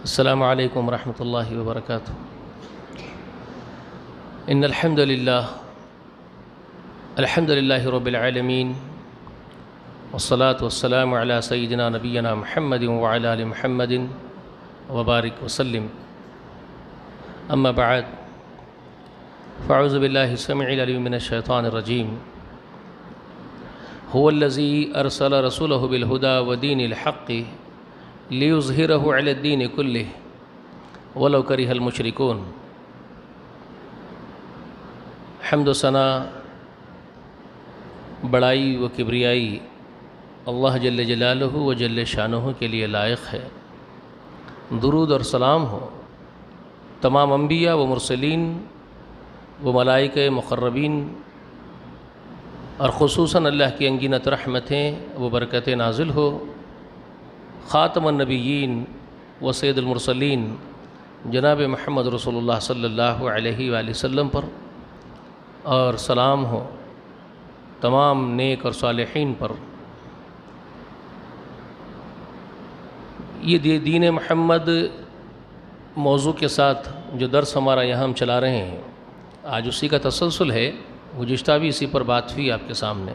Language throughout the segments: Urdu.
السلام علیکم ورحمۃ اللہ وبرکاتہ۔ ان الحمد للہ رب العالمین والصلاة والسلام علی سیدنا نبینا محمد وعلی آل محمد وبارک وسلم، اما بعد فاعوذ باللہ السمیع العلیم من الشیطان الرجیم۔ هو الذی ارسل رسولہ بالہدی ودین الحق لیظہرہ علی الدین کلہ ولو کرہ المشرکون۔ حمد و ثنا، بڑائی و کبریائی اللہ جل جلالہ و جل شانہ کے لیے لائق ہے۔ درود اور سلام ہو تمام انبیاء و مرسلین و ملائکہ مقربین، اور خصوصاً اللہ کی انگنت رحمتیں و برکتیں نازل ہو خاتم النبیین و سید المرسلین جناب محمد رسول اللہ صلی اللہ علیہ وآلہ وسلم پر، اور سلام ہو تمام نیک اور صالحین پر۔ یہ دین محمد موضوع کے ساتھ جو درس ہمارا یہاں ہم چلا رہے ہیں، آج اسی کا تسلسل ہے۔ گزشتہ بھی اسی پر بات ہوئی آپ کے سامنے۔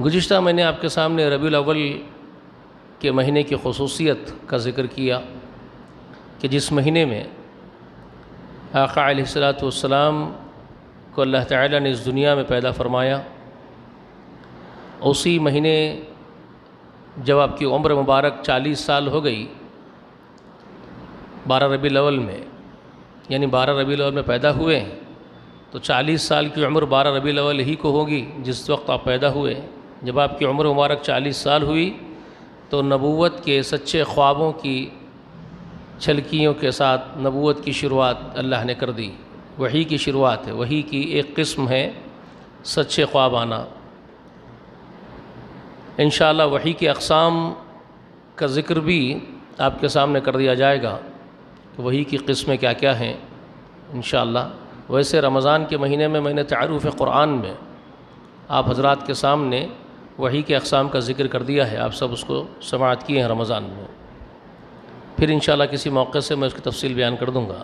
گزشتہ میں نے آپ کے سامنے ربیع الاول کے مہینے کی خصوصیت کا ذکر کیا کہ جس مہینے میں آقا علیہ الصلاۃ والسلام کو اللہ تعالیٰ نے اس دنیا میں پیدا فرمایا، اسی مہینے جب آپ کی عمر مبارک 40 سال ہو گئی، 12 ربیع الاول میں، یعنی 12 ربیع الاول میں پیدا ہوئے، تو 40 سال کی عمر 12 ربیع الاول ہی کو ہوگی جس وقت آپ پیدا ہوئے۔ جب آپ کی عمر مبارک 40 سال ہوئی تو نبوت کے سچے خوابوں کی چھلکیوں کے ساتھ نبوت کی شروعات اللہ نے کر دی۔ وحی کی شروعات ہے، وحی کی ایک قسم ہے سچے خواب آنا۔ انشاءاللہ وحی کے اقسام کا ذکر بھی آپ کے سامنے کر دیا جائے گا کہ وحی کی قسمیں کیا کیا ہیں انشاءاللہ۔ ویسے رمضان کے مہینے میں نے تعارف قرآن میں آپ حضرات کے سامنے وحی کے اقسام کا ذکر کر دیا ہے، آپ سب اس کو سماعت کیے ہیں رمضان میں۔ پھر انشاءاللہ کسی موقع سے میں اس کی تفصیل بیان کر دوں گا۔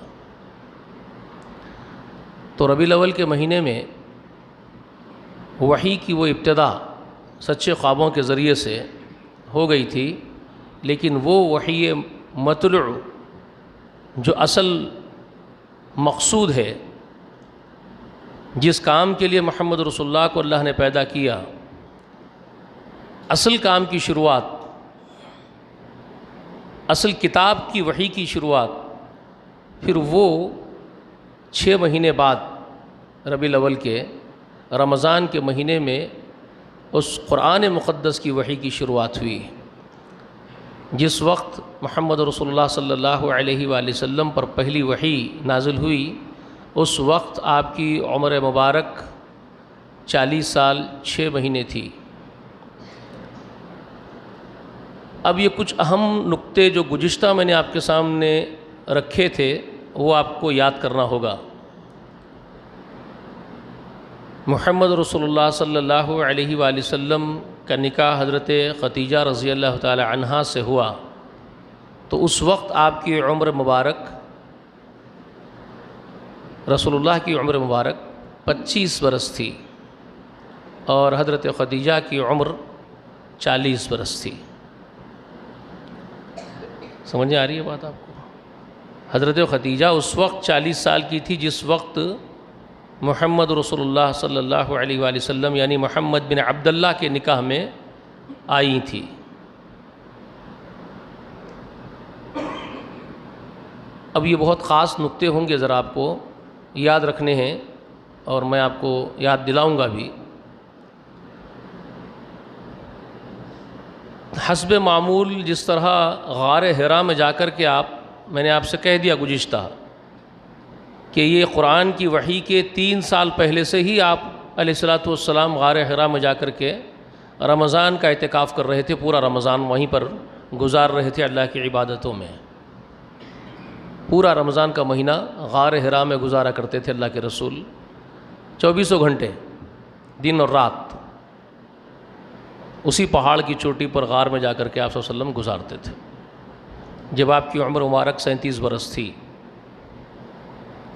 تو ربیع الاول کے مہینے میں وحی کی وہ ابتدا سچے خوابوں کے ذریعے سے ہو گئی تھی، لیکن وہ وحی مطلع جو اصل مقصود ہے، جس کام کے لیے محمد رسول اللہ کو اللہ نے پیدا کیا، اصل کام کی شروعات، اصل کتاب کی وحی کی شروعات، پھر وہ 6 مہینے بعد ربیع الاول کے رمضان کے مہینے میں اس قرآن مقدس کی وحی کی شروعات ہوئی۔ جس وقت محمد رسول اللہ صلی اللہ علیہ وآلہ وسلم پر پہلی وحی نازل ہوئی، اس وقت آپ کی عمر مبارک 40 سال 6 مہینے تھی۔ اب یہ کچھ اہم نقطے جو گزشتہ میں نے آپ کے سامنے رکھے تھے وہ آپ کو یاد کرنا ہوگا۔ محمد رسول اللہ صلی اللہ علیہ وآلہ وسلم کا نکاح حضرت خدیجہ رضی اللہ تعالی عنہا سے ہوا، تو اس وقت آپ کی عمر مبارک، رسول اللہ کی عمر مبارک 25 برس تھی، اور حضرت خدیجہ کی عمر 40 برس تھی۔ سمجھ میں آ رہی ہے بات آپ کو؟ حضرت خدیجہ اس وقت 40 سال کی تھی جس وقت محمد رسول اللہ صلی اللہ علیہ وآلہ وسلم یعنی محمد بن عبداللہ کے نکاح میں آئی تھی۔ اب یہ بہت خاص نقطے ہوں گے، ذرا آپ کو یاد رکھنے ہیں، اور میں آپ کو یاد دلاؤں گا بھی۔ حسب معمول جس طرح غار حرا میں جا کر کے میں نے آپ سے کہہ دیا گزشتہ کہ یہ قرآن کی وحی کے 3 سال پہلے سے ہی آپ علیہ الصلاۃ والسلام غار حرا میں جا کر کے رمضان کا اعتکاف کر رہے تھے، پورا رمضان وہیں پر گزار رہے تھے اللہ کی عبادتوں میں۔ پورا رمضان کا مہینہ غار حرا میں گزارا کرتے تھے اللہ کے رسول، 24 گھنٹے دن اور رات اسی پہاڑ کی چوٹی پر غار میں جا کر کے آپ صلی اللہ علیہ وسلم گزارتے تھے۔ جب آپ کی عمر مبارک 37 برس تھی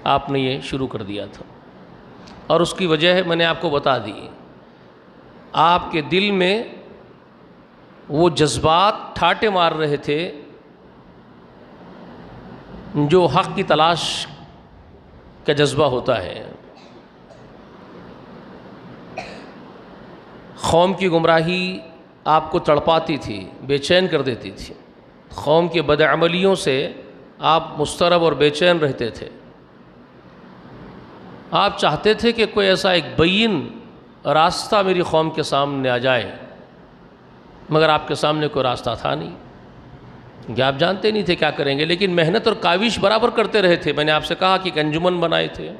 آپ نے یہ شروع کر دیا تھا، اور اس کی وجہ ہے میں نے آپ کو بتا دی۔ آپ کے دل میں وہ جذبات ٹھاٹے مار رہے تھے جو حق کی تلاش کا جذبہ ہوتا ہے۔ قوم کی گمراہی آپ کو تڑپاتی تھی، بے چین کر دیتی تھی، قوم کے بدعملیوں سے آپ مضطرب اور بے چین رہتے تھے۔ آپ چاہتے تھے کہ کوئی ایسا ایک بین راستہ میری قوم کے سامنے آ جائے، مگر آپ کے سامنے کوئی راستہ تھا نہیں کہ آپ جانتے نہیں تھے کیا کریں گے، لیکن محنت اور کاوش برابر کرتے رہے تھے۔ میں نے آپ سے کہا کہ ایک انجمن بنائے تھے،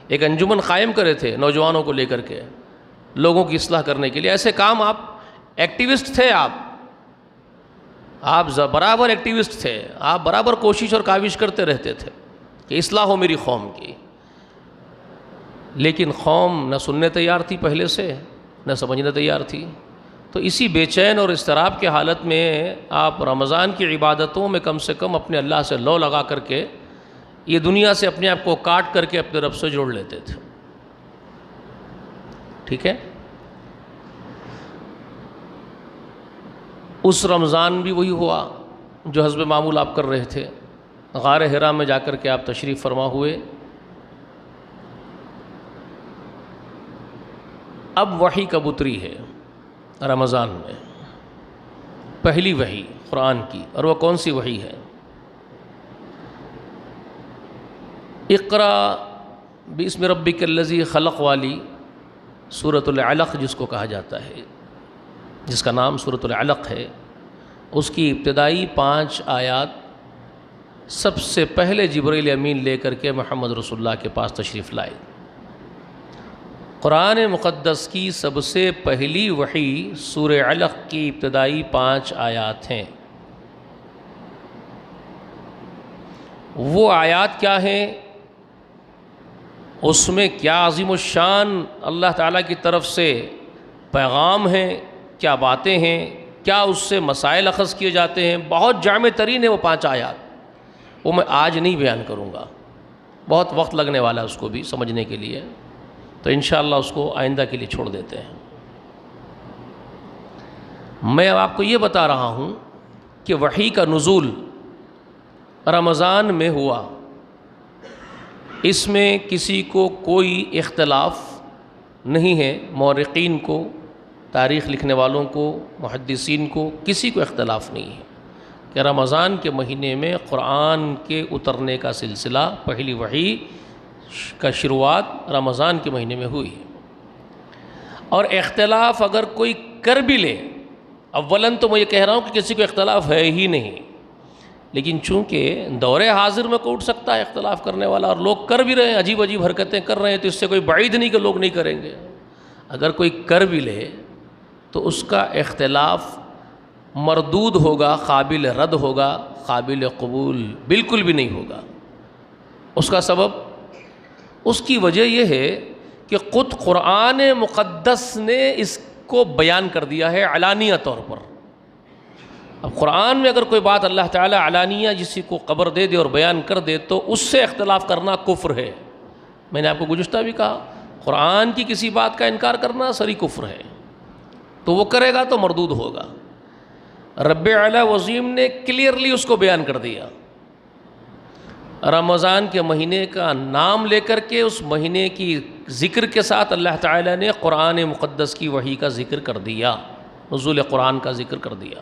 ایک انجمن قائم کرے تھے نوجوانوں کو لے کر کے، لوگوں کی اصلاح کرنے کے لیے۔ ایسے کام آپ ایکٹیوسٹ تھے، آپ برابر ایکٹیوسٹ تھے، آپ برابر کوشش اور کاوش کرتے رہتے تھے کہ اصلاح ہو میری قوم کی، لیکن قوم نہ سننے تیار تھی پہلے سے، نہ سمجھنے تیار تھی۔ تو اسی بے چین اور اضطراب کے حالت میں آپ رمضان کی عبادتوں میں کم سے کم اپنے اللہ سے لو لگا کر کے یہ دنیا سے اپنے آپ کو کاٹ کر کے اپنے رب سے جوڑ لیتے تھے، ٹھیک ہے؟ اس رمضان بھی وہی ہوا جو حسب معمول آپ کر رہے تھے۔ غار حرا میں جا کر کے آپ تشریف فرما ہوئے۔ اب وحی کب اتری ہے رمضان میں؟ پہلی وحی قرآن کی، اور وہ کون سی وحی ہے؟ اقرا باسم ربک الذی خلق والی سورۃ العلق جس کو کہا جاتا ہے، جس کا نام سورۃ العلق ہے، اس کی ابتدائی 5 آیات سب سے پہلے جبرائیل امین لے کر کے محمد رسول اللہ کے پاس تشریف لائے۔ قرآن مقدس کی سب سے پہلی وحی سورہ علق کی ابتدائی 5 آیات ہیں۔ وہ آیات کیا ہیں؟ اس میں کیا عظیم الشان اللہ تعالیٰ کی طرف سے پیغام ہیں، کیا باتیں ہیں، کیا اس سے مسائل اخذ کیے جاتے ہیں، بہت جامع ترین ہے وہ 5 آیات۔ وہ میں آج نہیں بیان کروں گا، بہت وقت لگنے والا ہے اس کو بھی سمجھنے کے لیے، تو انشاءاللہ اس کو آئندہ کے لیے چھوڑ دیتے ہیں۔ میں اب آپ کو یہ بتا رہا ہوں کہ وحی کا نزول رمضان میں ہوا، اس میں کسی کو کوئی اختلاف نہیں ہے، مورخین کو، تاریخ لکھنے والوں کو، محدثین کو، کسی کو اختلاف نہیں ہے کہ رمضان کے مہینے میں قرآن کے اترنے کا سلسلہ، پہلی وحی کا شروعات رمضان کے مہینے میں ہوئی۔ اور اختلاف اگر کوئی کر بھی لے، اولاً تو میں یہ کہہ رہا ہوں کہ کسی کو اختلاف ہے ہی نہیں، لیکن چونکہ دور حاضر میں کوئی اٹھ سکتا ہے اختلاف کرنے والا، اور لوگ کر بھی رہے ہیں، عجیب عجیب حرکتیں کر رہے ہیں، تو اس سے کوئی بعید نہیں کہ لوگ نہیں کریں گے۔ اگر کوئی کر بھی لے تو اس کا اختلاف مردود ہوگا، قابل رد ہوگا، قابل قبول بالکل بھی نہیں ہوگا۔ اس کا سبب، اس کی وجہ یہ ہے کہ خود قرآن مقدس نے اس کو بیان کر دیا ہے علانیہ طور پر۔ اب قرآن میں اگر کوئی بات اللہ تعالیٰ علانیہ کسی کو خبر دے دے اور بیان کر دے تو اس سے اختلاف کرنا کفر ہے۔ میں نے آپ کو گزشتہ بھی کہا، قرآن کی کسی بات کا انکار کرنا سری کفر ہے، تو وہ کرے گا تو مردود ہوگا۔ رب اعلیٰ وعظیم نے کلیئرلی اس کو بیان کر دیا۔ رمضان کے مہینے کا نام لے کر کے اس مہینے کی ذکر کے ساتھ اللہ تعالیٰ نے قرآن مقدس کی وحی کا ذکر کر دیا، نزول قرآن کا ذکر کر دیا۔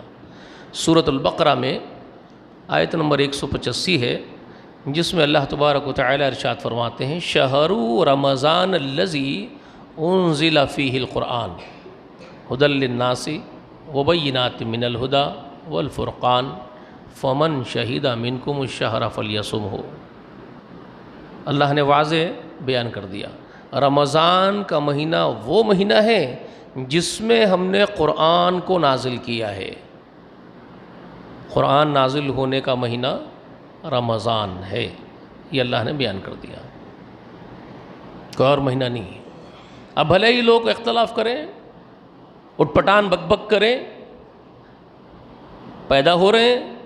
سورۃ البقرہ میں آیت نمبر 185 ہے، جس میں اللہ تبارک و تعالیٰ ارشاد فرماتے ہیں، شہر رمضان الذی انزل فیہ القرآن ھدی للناس وبینات من الھدی والفرقان فمن شہد منکم الشہر فلیصمہ۔ اللہ نے واضح بیان کر دیا، رمضان کا مہینہ وہ مہینہ ہے جس میں ہم نے قرآن کو نازل کیا ہے۔ قرآن نازل ہونے کا مہینہ رمضان ہے، یہ اللہ نے بیان کر دیا، کوئی اور مہینہ نہیں۔ اب بھلے ہی لوگ اختلاف کریں، اٹھ پٹان بک بک کریں، پیدا ہو رہے ہیں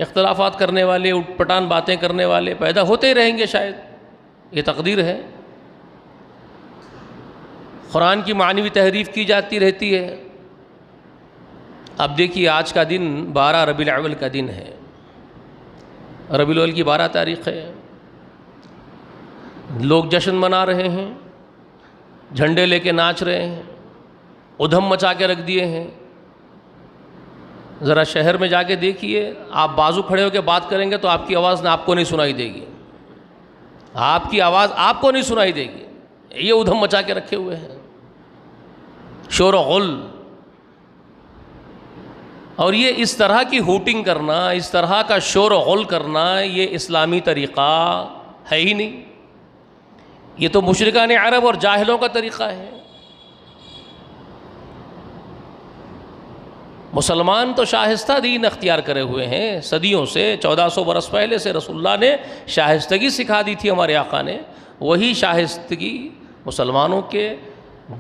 اختلافات کرنے والے، اٹھ پٹان باتیں کرنے والے پیدا ہوتے ہی رہیں گے، شاید یہ تقدیر ہے۔ قرآن کی معنوی تحریف کی جاتی رہتی ہے۔ اب دیکھیے آج کا دن 12 ربیع الاول کا دن ہے، ربیع الاول کی 12 تاریخ ہے، لوگ جشن منا رہے ہیں، جھنڈے لے کے ناچ رہے ہیں، ادھم مچا کے رکھ دیے ہیں۔ ذرا شہر میں جا کے دیکھیے، آپ بازو کھڑے ہو کے بات کریں گے تو آپ کی آواز نہ آپ کو نہیں سنائی دے گی، آپ کی آواز آپ کو نہیں سنائی دے گی، یہ ادھم مچا کے رکھے ہوئے ہیں، شور و غل۔ اور یہ اس طرح کی ہوٹنگ کرنا، اس طرح کا شور و غل کرنا، یہ اسلامی طریقہ ہے ہی نہیں، یہ تو مشرکان عرب اور جاہلوں کا طریقہ ہے۔ مسلمان تو شائستہ دین اختیار کرے ہوئے ہیں صدیوں سے، 1400 برس پہلے سے رسول اللہ نے شائستگی سکھا دی تھی، ہمارے آقا نے۔ وہی شائستگی مسلمانوں کے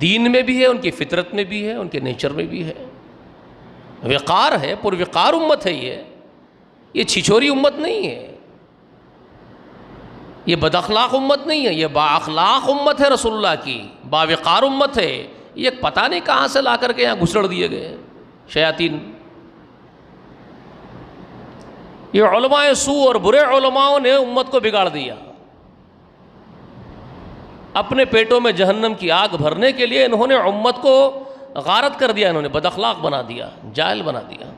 دین میں بھی ہے، ان کی فطرت میں بھی ہے، ان کے نیچر میں بھی ہے۔ وقار ہے، پر وقار امت ہے یہ چھچوری امت نہیں ہے، یہ بد اخلاق امت نہیں ہے، یہ با اخلاق امت ہے رسول اللہ کی، با وقار امت ہے۔ یہ پتہ نہیں کہاں سے لا کر کے یہاں گھسڑ دیے گئے شیاطین۔ یہ علماء سوء اور برے علماؤں نے امت کو بگاڑ دیا، اپنے پیٹوں میں جہنم کی آگ بھرنے کے لیے انہوں نے امت کو غارت کر دیا، انہوں نے بد اخلاق بنا دیا، جاہل بنا دیا۔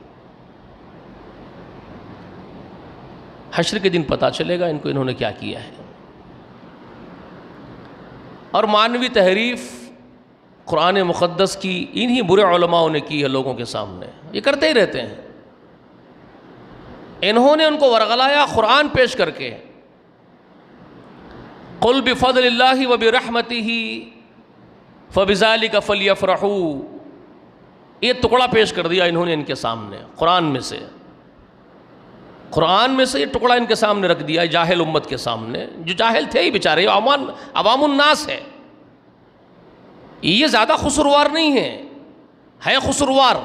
حشر کے دن پتہ چلے گا ان کو انہوں نے کیا کیا ہے۔ اور معنوی تحریف قرآن مقدس کی انہی برے علماؤں نے کی ہے لوگوں کے سامنے، یہ کرتے ہی رہتے ہیں۔ انہوں نے ان کو ورغلایا قرآن پیش کر کے، قل بفضل اللہ وبرحمتہ فبذلک فلیفرحوا، یہ ٹکڑا پیش کر دیا انہوں نے ان کے سامنے قرآن میں سے یہ ٹکڑا ان کے سامنے رکھ دیا جاہل امت کے سامنے، جو جاہل تھے ہی بیچارے، عوام الناس ہے۔ یہ زیادہ خسروار نہیں ہے خسروار،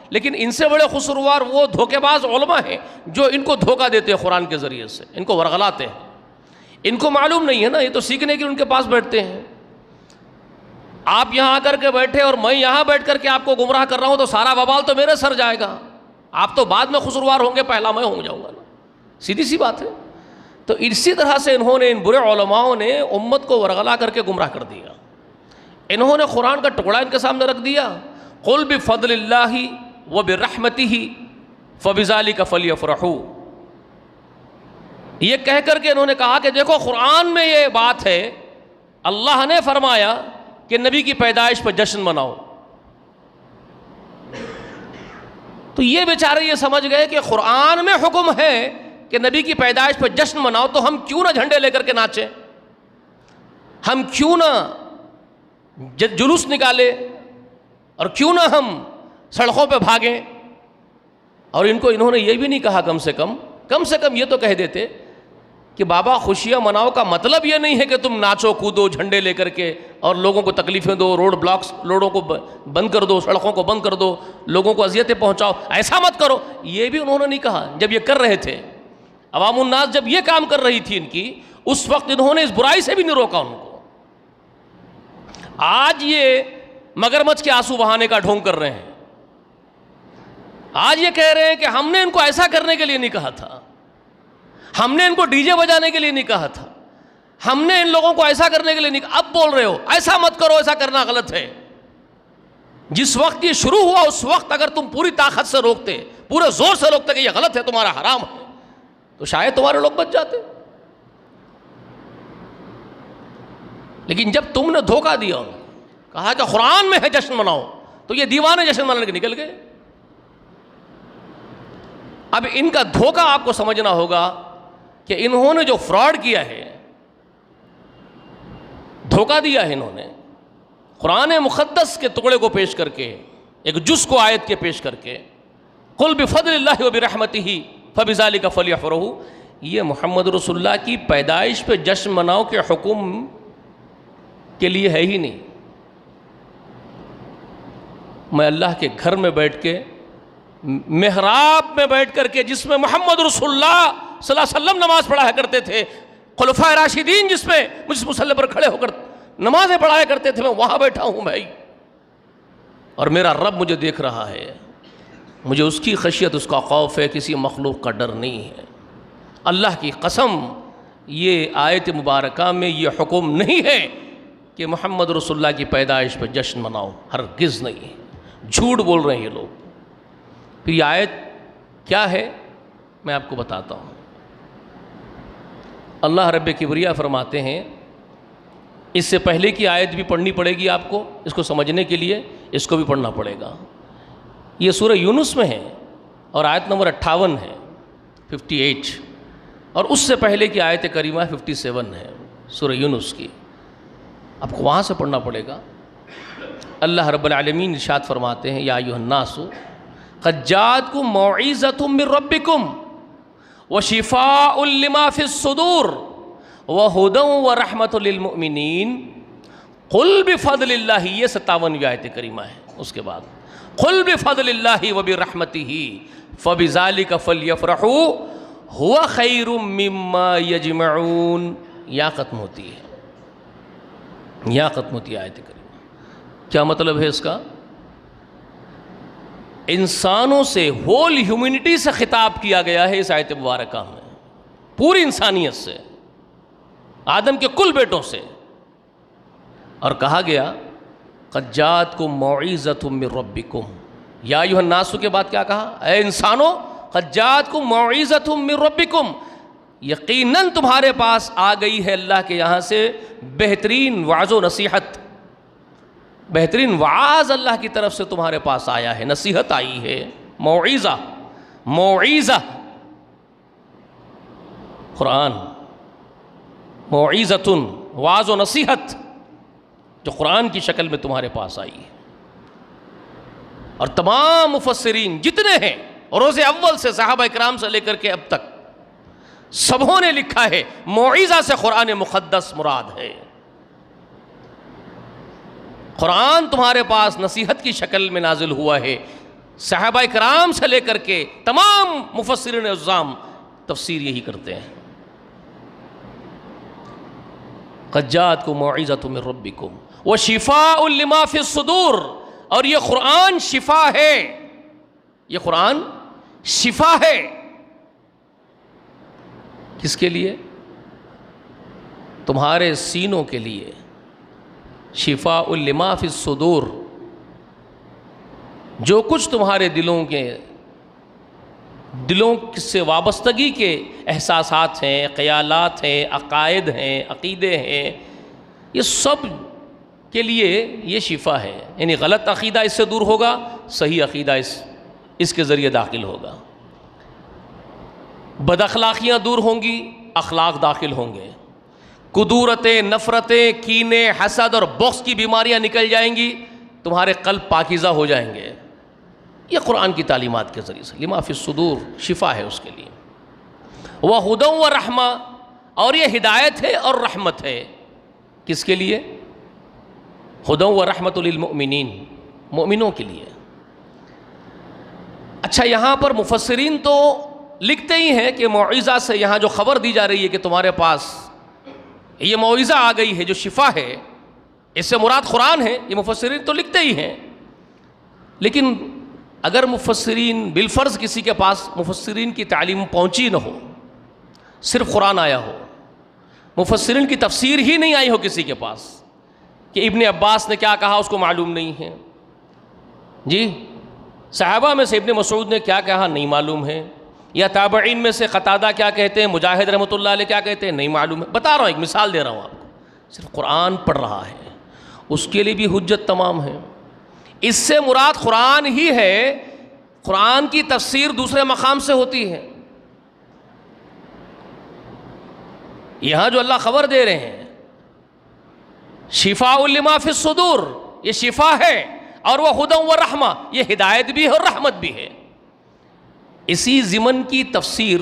لیکن ان سے بڑے خسروار وہ دھوکے باز علماء ہیں جو ان کو دھوکہ دیتے ہیں قرآن کے ذریعے سے، ان کو ورغلاتے ہیں۔ ان کو معلوم نہیں ہے نا، یہ تو سیکھنے کے ان کے پاس بیٹھتے ہیں۔ آپ یہاں آ کر کے بیٹھے اور میں یہاں بیٹھ کر کے آپ کو گمراہ کر رہا ہوں تو سارا وبال تو میرے سر جائے گا، آپ تو بعد میں خسروار ہوں گے، پہلا میں ہوں جاؤں گا نا، سیدھی سی بات ہے۔ تو اسی طرح سے انہوں نے، ان برے علماؤں نے امت کو ورغلا کر کے گمراہ کر دیا۔ انہوں نے قرآن کا ٹکڑا ان کے سامنے رکھ دیا، قل بفضل اللہ وبرحمتہ فبذلک فلیفرحوا، یہ کہہ کر کے انہوں نے کہا کہ دیکھو قرآن میں یہ بات ہے، اللہ نے فرمایا کہ نبی کی پیدائش پر جشن مناؤ۔ تو یہ بیچارے یہ سمجھ گئے کہ قرآن میں حکم ہے کہ نبی کی پیدائش پر جشن مناؤ، تو ہم کیوں نہ جھنڈے لے کر کے ناچیں، ہم کیوں نہ جلوس نکالے، اور کیوں نہ ہم سڑکوں پہ بھاگیں۔ اور انہوں نے یہ بھی نہیں کہا، کم سے کم یہ تو کہہ دیتے کہ بابا خوشیاں مناؤ کا مطلب یہ نہیں ہے کہ تم ناچو کودو جھنڈے لے کر کے اور لوگوں کو تکلیفیں دو، روڈ بلاکس، روڈوں کو بند کر دو، سڑکوں کو بند کر دو، لوگوں کو اذیتیں پہنچاؤ، ایسا مت کرو۔ یہ بھی انہوں نے نہیں کہا جب یہ کر رہے تھے، عوام الناس جب یہ کام کر رہی تھی ان کی، اس وقت انہوں نے اس برائی سے بھی نہیں روکا ان کو۔ آج یہ مگرمچھ کے آنسو بہانے کا ڈھونگ کر رہے ہیں، آج یہ کہہ رہے ہیں کہ ہم نے ان کو ایسا کرنے کے لیے نہیں کہا تھا، ہم نے ان کو ڈی جے بجانے کے لیے نہیں کہا تھا، ہم نے ان لوگوں کو ایسا کرنے کے لیے نہیں کہا۔ اب بول رہے ہو ایسا مت کرو، ایسا کرنا غلط ہے۔ جس وقت یہ شروع ہوا اس وقت اگر تم پوری طاقت سے روکتے، پورے زور سے روکتے کہ یہ غلط ہے، تمہارا حرام ہے، تو شاید تمہارے لوگ بچ جاتے۔ لیکن جب تم نے دھوکہ دیا، کہا کہ قرآن میں ہے جشن مناؤ، تو یہ دیوانے جشن منانے کے نکل گئے۔ اب ان کا دھوکہ آپ کو سمجھنا ہوگا کہ انہوں نے جو فراڈ کیا ہے، دھوکہ دیا ہے انہوں نے، قرآن مقدس کے ٹکڑے کو پیش کر کے، ایک جز کو آیت کے پیش کر کے، قل بفضل اللہ وبرحمتہ فبذلک فلیفرحوا، یہ محمد رسول اللہ کی پیدائش پہ جشن مناؤ کے حکم کے لیے ہے ہی نہیں۔ میں اللہ کے گھر میں بیٹھ کے محراب میں بیٹھ کر کے جس میں محمد رسول اللہ صلی اللہ علیہ وسلم نماز پڑھایا کرتے تھے، خلفائے راشدین جس مصلی پر کھڑے ہو کر نمازیں پڑھایا کرتے تھے، میں وہاں بیٹھا ہوں بھائی، اور میرا رب مجھے دیکھ رہا ہے، مجھے اس کی خشیت، اس کا خوف ہے، کسی مخلوق کا ڈر نہیں ہے۔ اللہ کی قسم، یہ آیت مبارکہ میں یہ حکم نہیں ہے کہ محمد رسول اللہ کی پیدائش پہ جشن مناؤ، ہرگز نہیں، جھوٹ بول رہے ہیں یہ لوگ۔ پھر یہ آیت کیا ہے میں آپ کو بتاتا ہوں۔ اللہ رب کبریا فرماتے ہیں، اس سے پہلے کی آیت بھی پڑھنی پڑے گی آپ کو، اس کو سمجھنے کے لیے اس کو بھی پڑھنا پڑے گا۔ یہ سورہ یونس میں ہے اور آیت نمبر 58 ہے، 58، اور اس سے پہلے کی آیت کریمہ 57 ہے سورہ یونس کی، آپ کو وہاں سے پڑھنا پڑے گا۔ اللہ رب العالمین ارشاد فرماتے ہیں، یا ایھا الناس قد جاءتکم موعظۃ من ربکم وشفاء لما فی الصدور وہدی ورحمۃ للمؤمنین قل بفضل اللہ، یہ 57ویں آیت کریمہ ہے۔ اس کے بعد قل بفضل اللہ وبرحمتہ فبذلک فلیفرحوا هو خیر مما یجمعون، یا ختم ہوتی ہے، یا ختم ہوتی ہے آیت کریمہ۔ کیا مطلب ہے اس کا؟ انسانوں سے، ہول ہیومینٹی سے خطاب کیا گیا ہے اس آیت مبارکہ میں، پوری انسانیت سے، آدم کے کل بیٹوں سے، اور کہا گیا قد جاءتکم موعظۃ من ربکم، یا ایھا الناس کے بعد کیا کہا؟ اے انسانوں، قد جاءتکم موعظۃ من ربکم، یقیناً تمہارے پاس آ گئی ہے اللہ کے یہاں سے بہترین وعظ و نصیحت، بہترین وعظ اللہ کی طرف سے تمہارے پاس آیا ہے، نصیحت آئی ہے، موعظہ، موعظہ قرآن، موعظۃ، وعظ و نصیحت جو قرآن کی شکل میں تمہارے پاس آئی ہے۔ اور تمام مفسرین جتنے ہیں، روز اول سے صحابہ اکرام سے لے کر کے اب تک، سبوں نے لکھا ہے موعظہ سے قرآن مقدس مراد ہے۔ قرآن تمہارے پاس نصیحت کی شکل میں نازل ہوا ہے۔ صحابہ اکرام سے لے کر کے تمام مفسرین عظام تفسیر یہی کرتے ہیں، قد جاءتکم موعظۃ من ربکم وشفاء لما فی الصدور، اور یہ قرآن شفا ہے، یہ قرآن شفا ہے، کس کے لیے؟ تمہارے سینوں کے لیے، شفاء لما فی الصدور، جو کچھ تمہارے دلوں سے وابستگی کے احساسات ہیں، خیالات ہیں، عقائد ہیں، عقیدے ہیں، یہ سب کے لیے یہ شفا ہے۔ یعنی غلط عقیدہ اس سے دور ہوگا، صحیح عقیدہ اس کے ذریعے داخل ہوگا، بد اخلاقیاں دور ہوں گی، اخلاق داخل ہوں گے، کدورتیں، نفرتیں، کینے، حسد اور بغض کی بیماریاں نکل جائیں گی، تمہارے قلب پاکیزہ ہو جائیں گے، یہ قرآن کی تعلیمات کے ذریعے سے، لما فی الصدور، شفا ہے اس کے لیے۔ وہدی ورحمہ، اور یہ ہدایت ہے اور رحمت ہے، کس کے لیے؟ ہدی ورحمۃ للمؤمنین، مومنوں کے لیے۔ اچھا، یہاں پر مفسرین تو لکھتے ہی ہیں کہ موعظہ سے یہاں جو خبر دی جا رہی ہے کہ تمہارے پاس یہ موعظہ آ گئی ہے جو شفا ہے، اس سے مراد قرآن ہے، یہ مفسرین تو لکھتے ہی ہیں۔ لیکن اگر مفسرین بالفرض کسی کے پاس مفسرین کی تعلیم پہنچی نہ ہو، صرف قرآن آیا ہو، مفسرین کی تفسیر ہی نہیں آئی ہو کسی کے پاس، کہ ابن عباس نے کیا کہا اس کو معلوم نہیں ہے، جی صحابہ میں سے ابن مسعود نے کیا کہا نہیں معلوم ہے، یا تابعین میں سے قتادہ کیا کہتے ہیں، مجاہد رحمۃ اللہ علیہ کیا کہتے ہیں، نہیں معلوم ہے۔ بتا رہا ہوں، ایک مثال دے رہا ہوں آپ کو، صرف قرآن پڑھ رہا ہے، اس کے لیے بھی حجت تمام ہے۔ اس سے مراد قرآن ہی ہے، قرآن کی تفسیر دوسرے مقام سے ہوتی ہے۔ یہاں جو اللہ خبر دے رہے ہیں شفاء لما فی الصدور، یہ شفا ہے، اور وہ ہدی ورحمہ، یہ ہدایت بھی ہے اور رحمت بھی ہے۔ اسی ضمن کی تفسیر،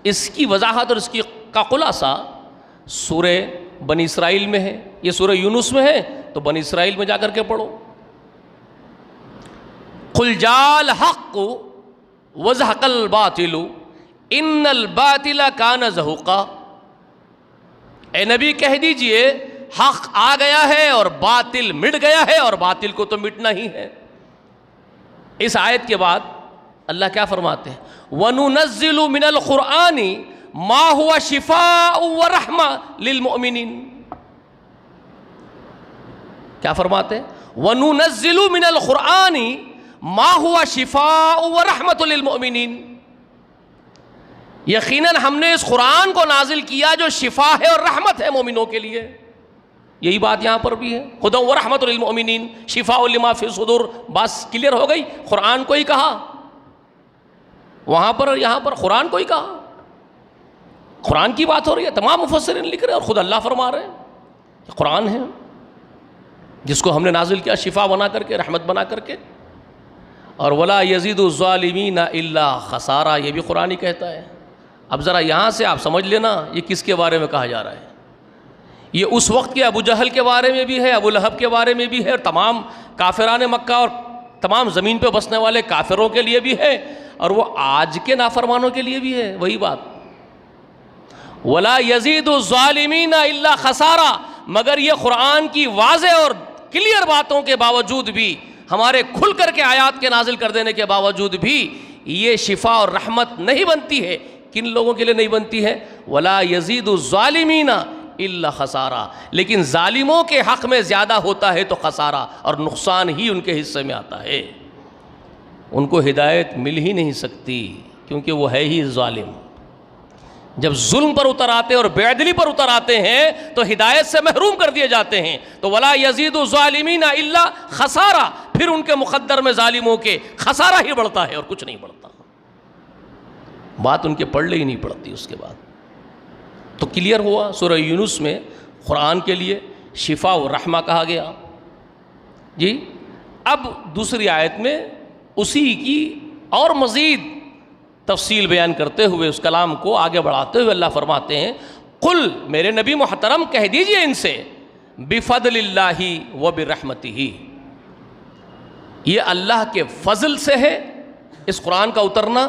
اس کی وضاحت اور اس کی کا خلاصہ سورہ بنی اسرائیل میں ہے، یہ سورہ یونس میں ہے، تو بنی اسرائیل میں جا کر کے پڑھو۔ قل جاء الحق وَزَهَقَ الْبَاطِلُ إِنَّ الْبَاطِلَ كَانَ زَهُوقًا، اے نبی کہہ دیجئے حق آ گیا ہے اور باطل مٹ گیا ہے، اور باطل کو تو مٹنا ہی ہے۔ اس آیت کے بعد اللہ کیا فرماتے ہیں؟ وَنُنَزِّلُ مِنَ الْقُرْآنِ مَا هُوَ شِفَاءٌ وَرَحْمَةٌ لِلْمُؤْمِنِينَ، کیا فرماتے ہیں؟ وَنُنَزِّلُ مِنَ الْقُرْآنِ مَا هُوَ شِفَاءٌ وَرَحْمَةٌ لِلْمُؤْمِنِينَ، یقیناً ہم نے اس قرآن کو نازل کیا جو شفا ہے اور رحمت ہے مومنوں کے لیے۔ یہی بات یہاں پر بھی ہے، ہدی ورحمۃ للمؤمنین شفاء لما فی الصدور، بات کلیئر ہو گئی۔ قرآن کو ہی کہا وہاں پر اور یہاں پر، قرآن کو ہی کہا، قرآن کی بات ہو رہی ہے، تمام مفسرین لکھ رہے ہیں اور خود اللہ فرما رہے ہیں کہ قرآن ہے جس کو ہم نے نازل کیا شفا بنا کر کے، رحمت بنا کر کے۔ اور ولا یزید الظالمین الا خسارا، یہ بھی قرآن ہی کہتا ہے۔ اب ذرا یہاں سے آپ سمجھ لینا یہ کس کے بارے میں کہا جا رہا ہے۔ یہ اس وقت کے ابو جہل کے بارے میں بھی ہے، ابو لہب کے بارے میں بھی ہے، اور تمام کافران مکہ اور تمام زمین پہ بسنے والے کافروں کے لیے بھی ہے، اور وہ آج کے نافرمانوں کے لیے بھی ہے۔ وہی بات، ولا یزید الظالمین الا خسارا، مگر یہ قرآن کی واضح اور کلیئر باتوں کے باوجود بھی، ہمارے کھل کر کے آیات کے نازل کر دینے کے باوجود بھی یہ شفا اور رحمت نہیں بنتی ہے۔ کن لوگوں کے لیے نہیں بنتی ہے؟ ولا یزید الظالمین الا خسارا، لیکن ظالموں کے حق میں زیادہ ہوتا ہے تو خسارہ اور نقصان ہی ان کے حصے میں آتا ہے۔ ان کو ہدایت مل ہی نہیں سکتی کیونکہ وہ ہے ہی ظالم۔ جب ظلم پر اتر آتے اور بے عدلی پر اتر آتے ہیں تو ہدایت سے محروم کر دیے جاتے ہیں۔ تو ولا یزید الظالمین الا خسارہ، پھر ان کے مقدر میں ظالموں کے خسارہ ہی بڑھتا ہے اور کچھ نہیں بڑھتا۔ بات ان کے پڑھلے ہی نہیں پڑتی اس کے بعد۔ تو کلیئر ہوا، سورہ یونس میں قرآن کے لیے شفا و رحمہ کہا گیا۔ جی اب دوسری آیت میں اسی کی اور مزید تفصیل بیان کرتے ہوئے اس کلام کو آگے بڑھاتے ہوئے اللہ فرماتے ہیں، قل، میرے نبی محترم کہہ دیجئے ان سے، بفضل اللہ وبرحمتہ، یہ اللہ کے فضل سے ہے اس قرآن کا اترنا،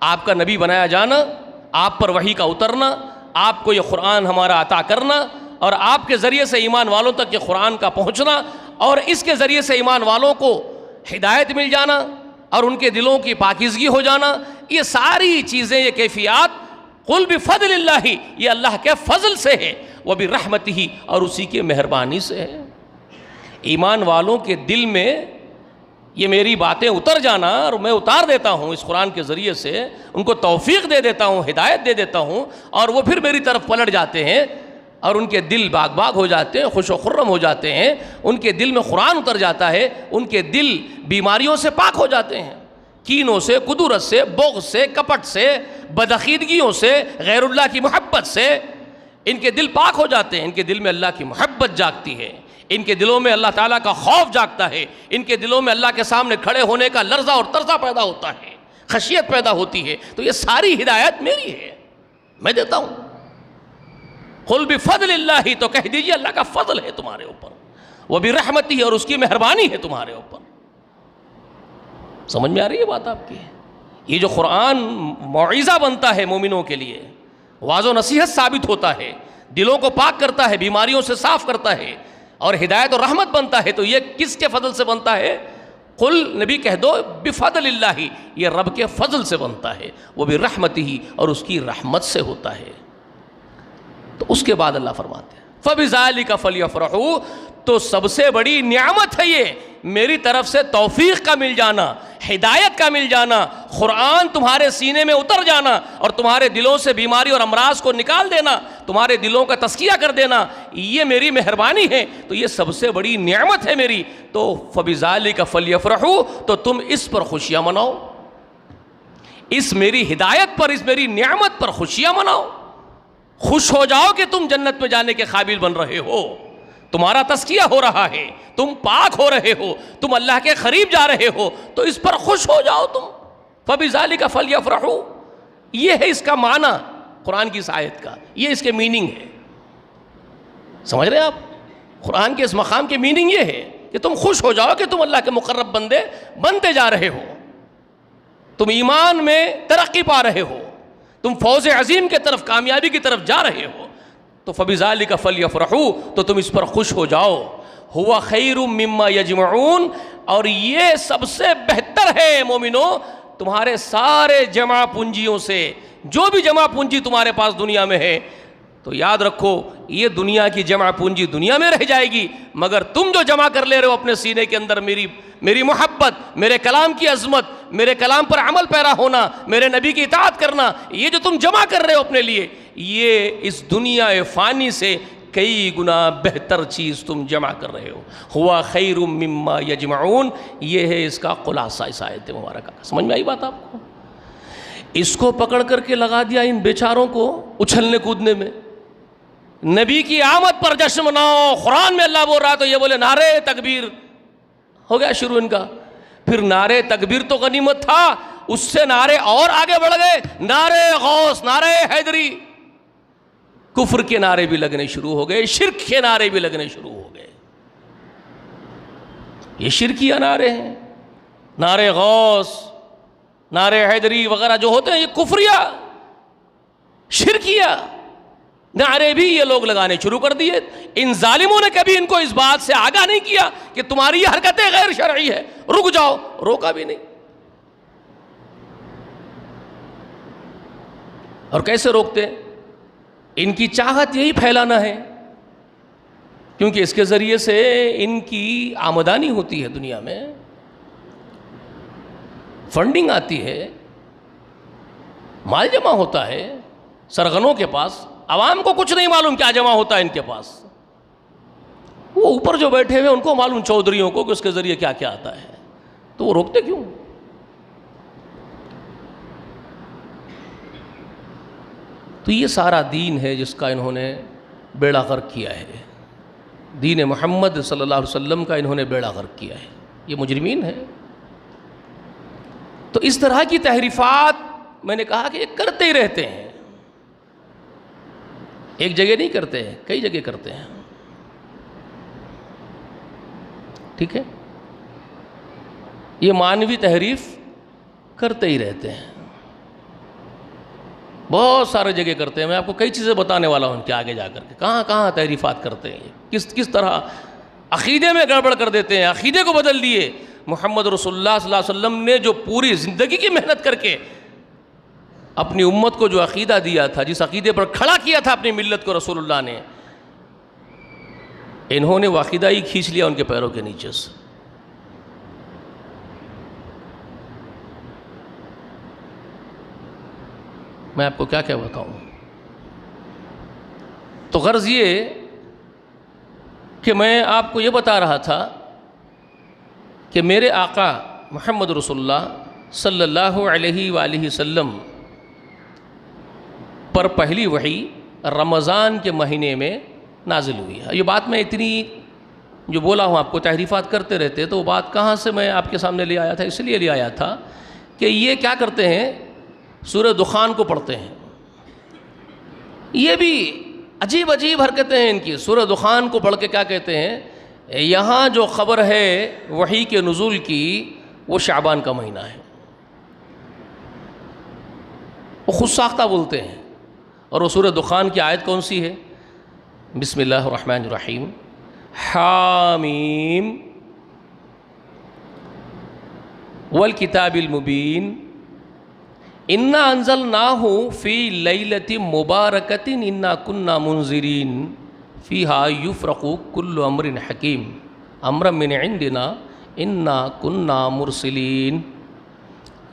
آپ کا نبی بنایا جانا، آپ پر وحی کا اترنا، آپ کو یہ قرآن ہمارا عطا کرنا، اور آپ کے ذریعے سے ایمان والوں تک یہ قرآن کا پہنچنا، اور اس کے ذریعے سے ایمان والوں کو ہدایت مل جانا اور ان کے دلوں کی پاکیزگی ہو جانا، یہ ساری چیزیں، یہ کیفیات، قل بفضل اللہ، یہ اللہ کے فضل سے ہے، وبرحمتہ، اور اسی کے مہربانی سے ہے۔ ایمان والوں کے دل میں یہ میری باتیں اتر جانا، اور میں اتار دیتا ہوں اس قرآن کے ذریعے سے، ان کو توفیق دے دیتا ہوں، ہدایت دے دیتا ہوں، اور وہ پھر میری طرف پلٹ جاتے ہیں اور ان کے دل باغ باغ ہو جاتے ہیں، خوش و خرم ہو جاتے ہیں، ان کے دل میں قرآن اتر جاتا ہے، ان کے دل بیماریوں سے پاک ہو جاتے ہیں، کینوں سے، کدورت سے، بغض سے، کپٹ سے، بدعقیدگیوں سے، غیر اللہ کی محبت سے، ان کے دل پاک ہو جاتے ہیں، ان کے دل میں اللہ کی محبت جاگتی ہے، ان کے دلوں میں اللہ تعالیٰ کا خوف جاگتا ہے، ان کے دلوں میں اللہ کے سامنے کھڑے ہونے کا لرزہ اور ترزہ پیدا ہوتا ہے، خشیت پیدا ہوتی ہے۔ تو یہ ساری ہدایت میری ہے، میں دیتا ہوں۔ قل بفضل اللہ، تو کہہ دیجئے اللہ کا فضل ہے تمہارے اوپر، وبرحمتہ، اور اس کی مہربانی ہے تمہارے اوپر۔ سمجھ میں آ رہی ہے بات آپ کی؟ یہ جو قرآن موعظہ بنتا ہے مومنوں کے لیے، واعظ و نصیحت ثابت ہوتا ہے، دلوں کو پاک کرتا ہے، بیماریوں سے صاف کرتا ہے، اور ہدایت و رحمت بنتا ہے، تو یہ کس کے فضل سے بنتا ہے؟ قل، نبی کہہ دو، بفضل اللہ، یہ رب کے فضل سے بنتا ہے، وہ برحمتہ، اور اس کی رحمت سے ہوتا ہے۔ تو اس کے بعد اللہ فرماتے ہیں فَبِذَلِكَ فَلْيَفْرَحُوا، تو سب سے بڑی نعمت ہے یہ میری طرف سے توفیق کا مل جانا، ہدایت کا مل جانا، قرآن تمہارے سینے میں اتر جانا اور تمہارے دلوں سے بیماری اور امراض کو نکال دینا، تمہارے دلوں کا تزکیہ کر دینا، یہ میری مہربانی ہے، تو یہ سب سے بڑی نعمت ہے میری۔ تو فَبِذَلِكَ فَلْيَفْرَحُوا، تو تم اس پر خوشیاں مناؤ، اس میری ہدایت پر، اس میری نعمت پر خوشیاں مناؤ، خوش ہو جاؤ کہ تم جنت میں جانے کے قابل بن رہے ہو، تمہارا تزکیہ ہو رہا ہے، تم پاک ہو رہے ہو، تم اللہ کے قریب جا رہے ہو، تو اس پر خوش ہو جاؤ تم۔ فَبِذَلِكَ فَلْيَفْرَحُوا، یہ ہے اس کا معنی قرآن کی اس آیت کا، یہ اس کے میننگ ہے۔ سمجھ رہے ہیں آپ؟ قرآن کے اس مقام کے میننگ یہ ہے کہ تم خوش ہو جاؤ کہ تم اللہ کے مقرب بندے بنتے جا رہے ہو۔ تم ایمان میں ترقی پا رہے ہو، تم فوز عظیم کے طرف، کامیابی کی طرف جا رہے ہو، تو فَبِذَلِكَ فَلْيَفْرَحُوا، تو تم اس پر خوش ہو جاؤ. هُوَ خَيْرٌ مِّمَّا يَجْمَعُونَ، اور یہ سب سے بہتر ہے مومنو تمہارے سارے جمع پونجیوں سے. جو بھی جمع پونجی تمہارے پاس دنیا میں ہے، تو یاد رکھو یہ دنیا کی جمع پونجی دنیا میں رہ جائے گی، مگر تم جو جمع کر لے رہے ہو اپنے سینے کے اندر میری محبت، میرے کلام کی عظمت، میرے کلام پر عمل پیرا ہونا، میرے نبی کی اطاعت کرنا، یہ جو تم جمع کر رہے ہو اپنے لیے، یہ اس دنیا فانی سے کئی گنا بہتر چیز تم جمع کر رہے ہو. ہوا خیر مما یجمعون، یہ ہے اس کا خلاصہ اس آیت مبارکہ کا. سمجھ میں آئی بات آپ کو؟ اس کو پکڑ کر کے لگا دیا ان بیچاروں کو اچھلنے کودنے میں. نبی کی آمد پر جشن مناؤ، قرآن میں اللہ بول رہا ہے تو یہ بولے نعرے تکبیر. ہو گیا شروع ان کا. پھر نعرے تکبیر تو غنیمت تھا، اس سے نعرے اور آگے بڑھ گئے، نعرے غوث، نعرے حیدری. کفر کے نعرے بھی لگنے شروع ہو گئے، شرک کے نعرے بھی لگنے شروع ہو گئے. یہ شرکیہ نعرے ہیں، نعرے غوث، نعرے حیدری وغیرہ جو ہوتے ہیں، یہ کفریہ شرکیہ نعرے بھی یہ لوگ لگانے شروع کر دیے. ان ظالموں نے کبھی ان کو اس بات سے آگاہ نہیں کیا کہ تمہاری یہ حرکتیں غیر شرعی ہے، رک جاؤ. روکا بھی نہیں. اور کیسے روکتے؟ ان کی چاہت یہی پھیلانا ہے، کیونکہ اس کے ذریعے سے ان کی آمدانی ہوتی ہے، دنیا میں فنڈنگ آتی ہے، مال جمع ہوتا ہے سرغنوں کے پاس. عوام کو کچھ نہیں معلوم کیا جمع ہوتا ہے ان کے پاس. وہ اوپر جو بیٹھے ہوئے ان کو معلوم، چودھریوں کو، کہ اس کے ذریعے کیا کیا آتا ہے. تو وہ روکتے کیوں؟ تو یہ سارا دین ہے جس کا انہوں نے بیڑا غرق کیا ہے. دین محمد صلی اللہ علیہ وسلم کا انہوں نے بیڑا غرق کیا ہے. یہ مجرمین ہیں. تو اس طرح کی تحریفات میں نے کہا کہ یہ کرتے ہی رہتے ہیں. ایک جگہ نہیں کرتے ہیں، کئی جگہ کرتے ہیں. ٹھیک ہے؟ یہ مانوی تحریف کرتے ہی رہتے ہیں، بہت سارے جگہ کرتے ہیں. میں آپ کو کئی چیزیں بتانے والا ہوں کہ آگے جا کر کے کہاں کہاں تحریفات کرتے ہیں، کس طرح عقیدے میں گڑبڑ کر دیتے ہیں، عقیدے کو بدل دیے. محمد رسول اللہ صلی اللہ علیہ وسلم نے جو پوری زندگی کی محنت کر کے اپنی امت کو جو عقیدہ دیا تھا، جس عقیدے پر کھڑا کیا تھا اپنی ملت کو رسول اللہ نے، انہوں نے وہ عقیدہ ہی کھینچ لیا ان کے پیروں کے نیچے سے. میں آپ کو کیا کیا بتاؤں. تو غرض یہ کہ میں آپ کو یہ بتا رہا تھا کہ میرے آقا محمد رسول اللہ صلی اللہ علیہ وآلہ وسلم پر پہلی وحی رمضان کے مہینے میں نازل ہوئی ہے. یہ بات میں اتنی جو بولا ہوں آپ کو، تحریفات کرتے رہتے، تو وہ بات کہاں سے میں آپ کے سامنے لے آیا تھا؟ اس لیے لے آیا تھا کہ یہ کیا کرتے ہیں، سورہ دخان کو پڑھتے ہیں. یہ بھی عجیب عجیب حرکتیں ہیں ان کی. سورہ دخان کو پڑھ کے کیا کہتے ہیں، یہاں جو خبر ہے وحی کے نزول کی وہ شعبان کا مہینہ ہے. وہ خود ساختہ بولتے ہیں. اور وہ سورہ دخان کی آیت کون سی ہے؟ بسم اللہ الرحمن الرحیم، حامیم والکتاب المبین انا انزلناہ فی لیلۃ مبارکۃ انا کنا منذرین فیہا یفرق کل امر حکیم امرا من عندنا انا کنا مرسلین.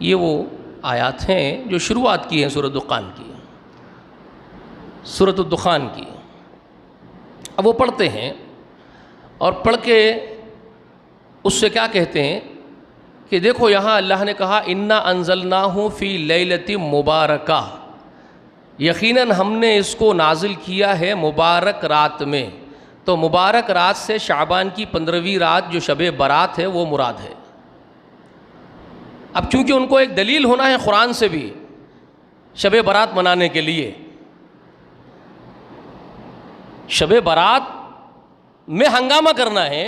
یہ وہ آیات ہیں جو شروعات کی ہیں سورۃ دخان کی، سورۃ الدخان کی. اب وہ پڑھتے ہیں اور پڑھ کے اس سے کیا کہتے ہیں کہ دیکھو یہاں اللہ نے کہا انا انزلناہ فی لیلۃ مبارکہ، یقیناً ہم نے اس کو نازل کیا ہے مبارک رات میں. تو مبارک رات سے شعبان کی 15ویں رات جو شب برات ہے وہ مراد ہے. اب چونکہ ان کو ایک دلیل ہونا ہے قرآن سے بھی شب برات منانے کے لیے. شب برات میں ہنگامہ کرنا ہے،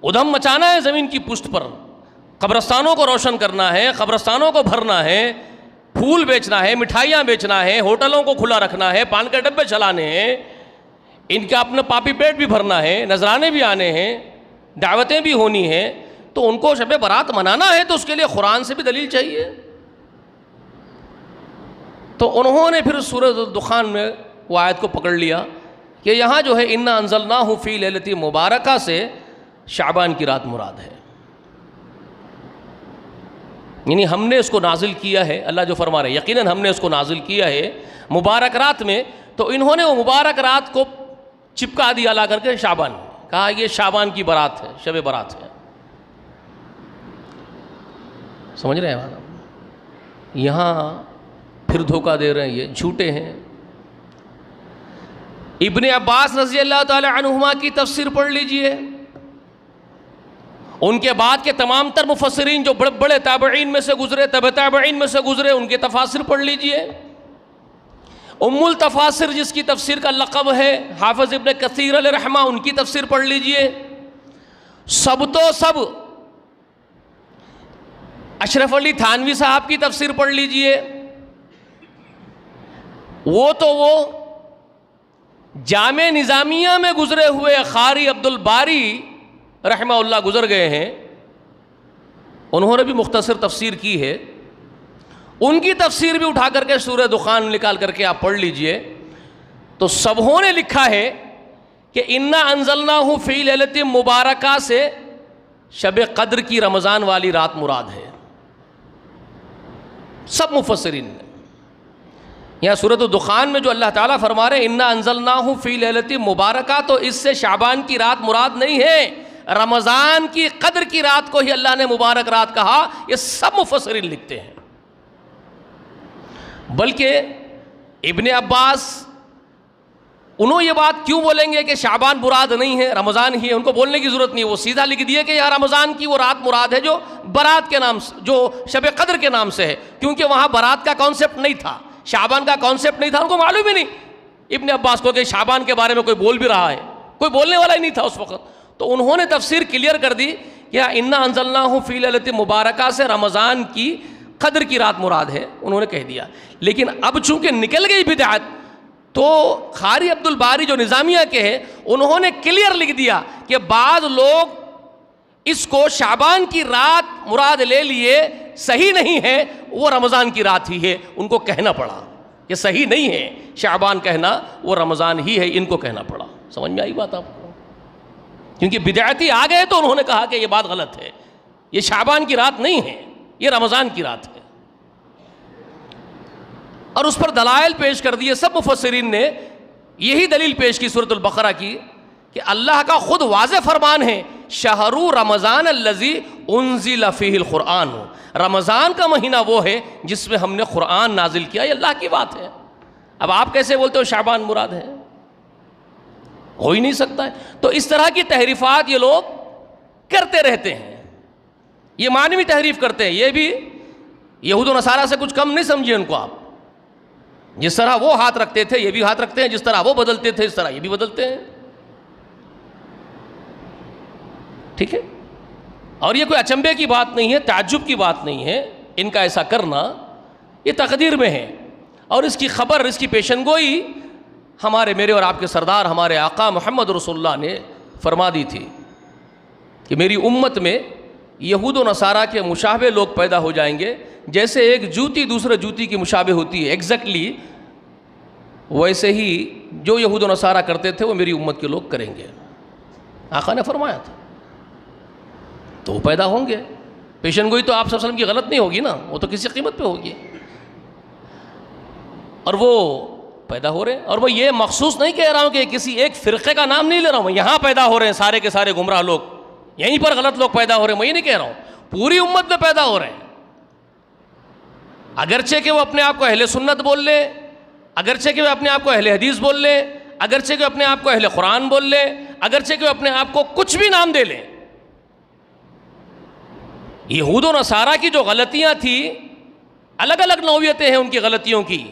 ادھم مچانا ہے زمین کی پشت پر، قبرستانوں کو روشن کرنا ہے، قبرستانوں کو بھرنا ہے، پھول بیچنا ہے، مٹھائیاں بیچنا ہے، ہوٹلوں کو کھلا رکھنا ہے، پان کے ڈبے چلانے ہیں، ان کا اپنا پاپی پیٹ بھی بھرنا ہے، نذرانے بھی آنے ہیں، دعوتیں بھی ہونی ہیں، تو ان کو شب برات منانا ہے تو اس کے لیے قرآن سے بھی دلیل چاہیے۔ تو انہوں نے پھر سورۃ الدخان میں وہ آیت کو پکڑ لیا کہ یہاں جو ہے انا انزلناہ فی لیلۃ مبارکہ سے شعبان کی رات مراد ہے، یعنی ہم نے اس کو نازل کیا ہے، اللہ جو فرما رہے ہیں یقیناً ہم نے اس کو نازل کیا ہے مبارک رات میں، تو انہوں نے وہ مبارک رات کو چپکا دیا لا کر کے شعبان، کہا یہ شعبان کی برات ہے، شب برات ہے۔ سمجھ رہے ہیں آپ؟ یہاں پھر دھوکہ دے رہے ہیں، یہ جھوٹے ہیں۔ ابن عباس رضی اللہ تعالی عنہما کی تفسیر پڑھ لیجئے، ان کے بعد کے تمام تر مفسرین جو بڑے بڑے تابعین میں سے گزرے، تبع تابعین میں سے گزرے، ان کے تفاسیر پڑھ لیجئے۔ ام التفاسر جس کی تفسیر کا لقب ہے حافظ ابن کثیر علیہ رحمہ، ان کی تفسیر پڑھ لیجئے۔ سب تو سب اشرف علی تھانوی صاحب کی تفسیر پڑھ لیجئے، وہ تو وہ جامع نظامیہ میں گزرے ہوئے قاری عبد الباری رحمہ اللہ گزر گئے ہیں، انہوں نے بھی مختصر تفسیر کی ہے، ان کی تفسیر بھی اٹھا کر کے سورہ دخان نکال کر کے آپ پڑھ لیجئے، تو سبوں نے لکھا ہے کہ انا انزلناہ فی لیلۃ مبارکہ سے شب قدر کی رمضان والی رات مراد ہے، سب مفسرین نے۔ یہاں سورۃ الدخان میں جو اللہ تعالیٰ فرما رہے ہیں انا انزلناہ فی لیلۃ مبارکہ، تو اس سے شعبان کی رات مراد نہیں ہے، رمضان کی قدر کی رات کو ہی اللہ نے مبارک رات کہا، یہ سب مفسرین لکھتے ہیں۔ بلکہ ابن عباس انہوں یہ بات کیوں بولیں گے کہ شعبان مراد نہیں ہے، رمضان ہی ہے، ان کو بولنے کی ضرورت نہیں، وہ سیدھا لکھ دیے کہ یہاں رمضان کی وہ رات مراد ہے جو برات کے نام سے، جو شب قدر کے نام سے ہے، کیونکہ وہاں برات کا کانسیپٹ نہیں تھا، شعبان کا کانسیپٹ نہیں تھا، ان کو معلوم ہی نہیں ابن عباس کو کہ شعبان کے بارے میں کوئی بول بھی رہا ہے، کوئی بولنے والا ہی نہیں تھا اس وقت۔ تو انہوں نے تفسیر کلیئر کر دی کہ انا انزلناہ فی لیلۃ مبارکہ سے رمضان کی قدر کی رات مراد ہے، انہوں نے کہہ دیا۔ لیکن اب چونکہ نکل گئی بدعت، تو قاری عبد الباری جو نظامیہ کے ہیں انہوں نے کلیئر لکھ دیا کہ بعض لوگ اس کو شعبان کی رات مراد لے لیے، صحیح نہیں ہے، وہ رمضان کی رات ہی ہے، ان کو کہنا پڑا کہ صحیح نہیں ہے شعبان کہنا، وہ رمضان ہی ہے، ان کو کہنا پڑا۔ سمجھ میں آئی بات آپ کو؟ کیونکہ بدعتی آ گئے تو انہوں نے کہا کہ یہ بات غلط ہے، یہ شعبان کی رات نہیں ہے، یہ رمضان کی رات ہے، اور اس پر دلائل پیش کر دیے۔ سب مفسرین نے یہی دلیل پیش کی سورۃ البقرہ کی کہ اللہ کا خود واضح فرمان ہے شہر رمضان الذی انزل فیہ القرآن، رمضان کا مہینہ وہ ہے جس میں ہم نے قرآن نازل کیا، یہ اللہ کی بات ہے۔ اب آپ کیسے بولتے ہو شعبان مراد ہے؟ ہو ہی نہیں سکتا ہے۔ تو اس طرح کی تحریفات یہ لوگ کرتے رہتے ہیں، یہ معنوی تحریف کرتے ہیں، یہ بھی یہود و نصارہ سے کچھ کم نہیں سمجھے ان کو آپ، جس طرح وہ ہاتھ رکھتے تھے یہ بھی ہاتھ رکھتے ہیں، جس طرح وہ بدلتے تھے اس طرح یہ بھی بدلتے ہیں، ٹھیک ہے؟ اور یہ کوئی اچنبے کی بات نہیں ہے، تعجب کی بات نہیں ہے، ان کا ایسا کرنا یہ تقدیر میں ہے، اور اس کی خبر، اس کی پیشن گوئی ہمارے، میرے اور آپ کے سردار ہمارے آقا محمد رسول اللہ نے فرما دی تھی کہ میری امت میں یہود و نصارہ کے مشابہ لوگ پیدا ہو جائیں گے، جیسے ایک جوتی دوسرے جوتی کی مشابہ ہوتی ہے، ایگزیکٹلی ویسے ہی جو یہود و نصارہ کرتے تھے وہ میری امت کے لوگ کریں گے، آقا نے فرمایا تھا، تو وہ پیدا ہوں گے۔ پیشن گوئی تو آپ صلی اللہ علیہ وسلم کی غلط نہیں ہوگی نا، وہ تو کسی قیمت پہ ہوگی، اور وہ پیدا ہو رہے ہیں۔ اور میں یہ مخصوص نہیں کہہ رہا ہوں کہ کسی ایک فرقے کا نام نہیں لے رہا ہوں، یہاں پیدا ہو رہے ہیں سارے کے سارے گمراہ لوگ، یہیں پر غلط لوگ پیدا ہو رہے ہیں، میں یہ نہیں کہہ رہا ہوں، پوری امت میں پیدا ہو رہے ہیں، اگرچہ کہ وہ اپنے آپ کو اہل سنت بول لے، اگرچہ کہ وہ اپنے آپ کو اہل حدیث بول لے، اگرچہ کہ اپنے آپ کو اہل قرآن بول لے، اگرچہ کہ اپنے آپ کو کچھ بھی نام دے لیں۔ یہود و نصارہ کی جو غلطیاں تھیں، الگ الگ نوعیتیں ہیں ان کی غلطیوں کی،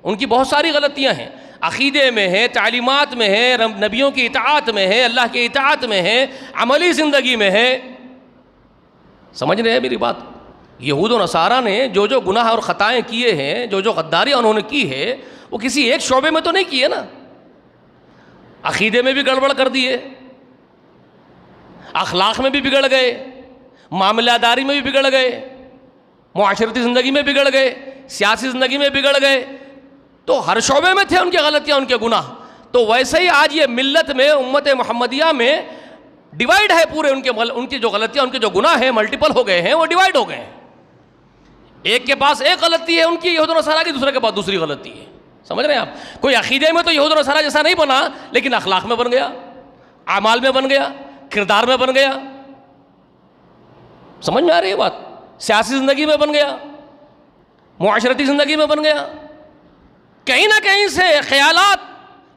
ان کی بہت ساری غلطیاں ہیں، عقیدے میں ہے، تعلیمات میں ہے، نبیوں کی اطاعت میں ہے، اللہ کی اطاعت میں ہے، عملی زندگی میں ہے، سمجھ رہے ہیں میری بات؟ یہود و نصارہ نے جو جو گناہ اور خطائیں کیے ہیں، جو جو غداریاں انہوں نے کی ہے، وہ کسی ایک شعبے میں تو نہیں کی ہے نا. عقیدے میں بھی گڑبڑ کر دیے، اخلاق میں بھی بگڑ گئے، معاملہ داری میں بھی بگڑ گئے، معاشرتی زندگی میں بگڑ گئے، سیاسی زندگی میں بگڑ گئے. تو ہر شعبے میں تھے ان کی غلطیاں، ان کے گناہ. تو ویسے ہی آج یہ ملت میں، امت محمدیہ میں ڈیوائیڈ ہے پورے. ان کی جو غلطیاں، ان کے جو گناہ ہیں ملٹیپل ہو گئے ہیں، وہ ڈیوائیڈ ہو گئے ہیں. ایک کے پاس ایک غلطی ہے ان کی یہود و نصارہ کی، دوسرے کے پاس دوسری غلطی ہے. سمجھ رہے ہیں آپ؟ کوئی عقیدے میں تو یہود و نصارہ جیسا نہیں بنا، لیکن اخلاق میں بن گیا، اعمال میں بن گیا، کردار میں بن گیا. سمجھ میں آ رہی ہے بات؟ سیاسی زندگی میں بن گیا، معاشرتی زندگی میں بن گیا. کہیں نہ کہیں سے خیالات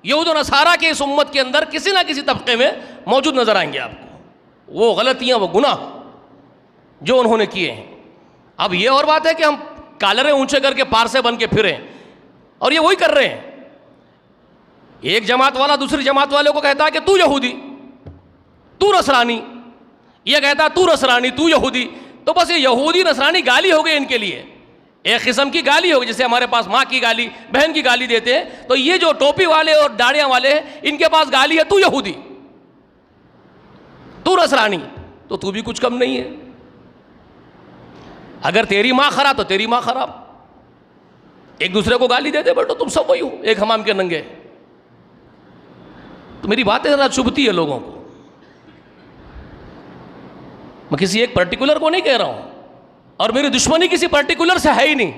یہود و نصارہ کے اس امت کے اندر کسی نہ کسی طبقے میں موجود نظر آئیں گے آپ کو. وہ غلطیاں، وہ گناہ جو انہوں نے کیے ہیں. اب یہ اور بات ہے کہ ہم کالرے اونچے کر کے پار سے بن کے پھریں، اور یہ وہی کر رہے ہیں. ایک جماعت والا دوسری جماعت والے کو کہتا ہے کہ تو یہودی، تو نصرانی، یہ کہتا ہے تو نصرانی، تو یہودی. تو بس یہ یہودی نصرانی گالی ہو گئی ان کے لیے، ایک قسم کی گالی ہوگی. جیسے ہمارے پاس ماں کی گالی، بہن کی گالی دیتے ہیں، تو یہ جو ٹوپی والے اور داڑیاں والے ہیں، ان کے پاس گالی ہے تو یہودی، تو نصرانی. تو تو بھی کچھ کم نہیں ہے. اگر تیری ماں خراب تو تیری ماں خراب. ایک دوسرے کو گالی دیتے بیٹھو، تم سب وہی ہو، ایک حمام کے ننگے. تو میری باتیں ذرا چبھتی ہے لوگوں کو. میں کسی ایک پرٹیکولر کو نہیں کہہ رہا ہوں، اور میری دشمنی کسی پرٹیکولر سے ہے ہی نہیں،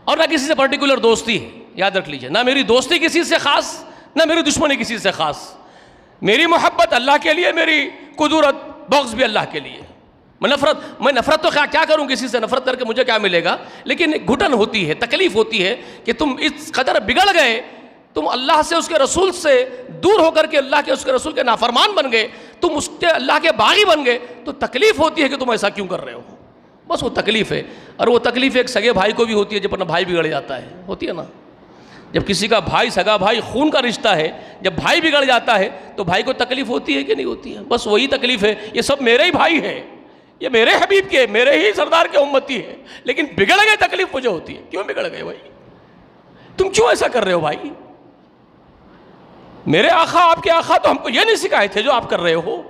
اور نہ کسی سے پرٹیکولر دوستی ہے. یاد رکھ لیجئے، نہ میری دوستی کسی سے خاص، نہ میری دشمنی کسی سے خاص. میری محبت اللہ کے لیے، میری قدرت بغض بھی اللہ کے لیے. میں نفرت تو کیا کروں کسی سے؟ نفرت کر کے مجھے کیا ملے گا؟ لیکن گھٹن ہوتی ہے، تکلیف ہوتی ہے کہ تم اس قدر بگڑ گئے، تم اللہ سے، اس کے رسول سے دور ہو کر کے اللہ کے، اس کے رسول کے نافرمان بن گئے، تم اس کے اللہ کے باغی بن گئے. تو تکلیف ہوتی ہے کہ تم ایسا کیوں کر رہے ہو. بس وہ تکلیف ہے. اور وہ تکلیف ایک سگے بھائی کو بھی ہوتی ہے جب اپنا بھائی بگڑ جاتا ہے. ہوتی ہے نا؟ جب کسی کا بھائی، سگا بھائی، خون کا رشتہ ہے، جب بھائی بگڑ جاتا ہے تو بھائی کو تکلیف ہوتی ہے کہ نہیں ہوتی ہے؟ بس وہی تکلیف ہے. یہ سب میرے ہی بھائی ہے، یہ میرے حبیب کے، میرے ہی سردار کے امتی ہے، لیکن بگڑ گئے، تکلیف مجھے ہوتی ہے. کیوں بگڑ گئے بھائی؟ تم کیوں ایسا کر رہے ہو بھائی؟ میرے آقا، آپ کے آقا تو ہم کو یہ نہیں سکھائے تھے جو آپ کر رہے ہو،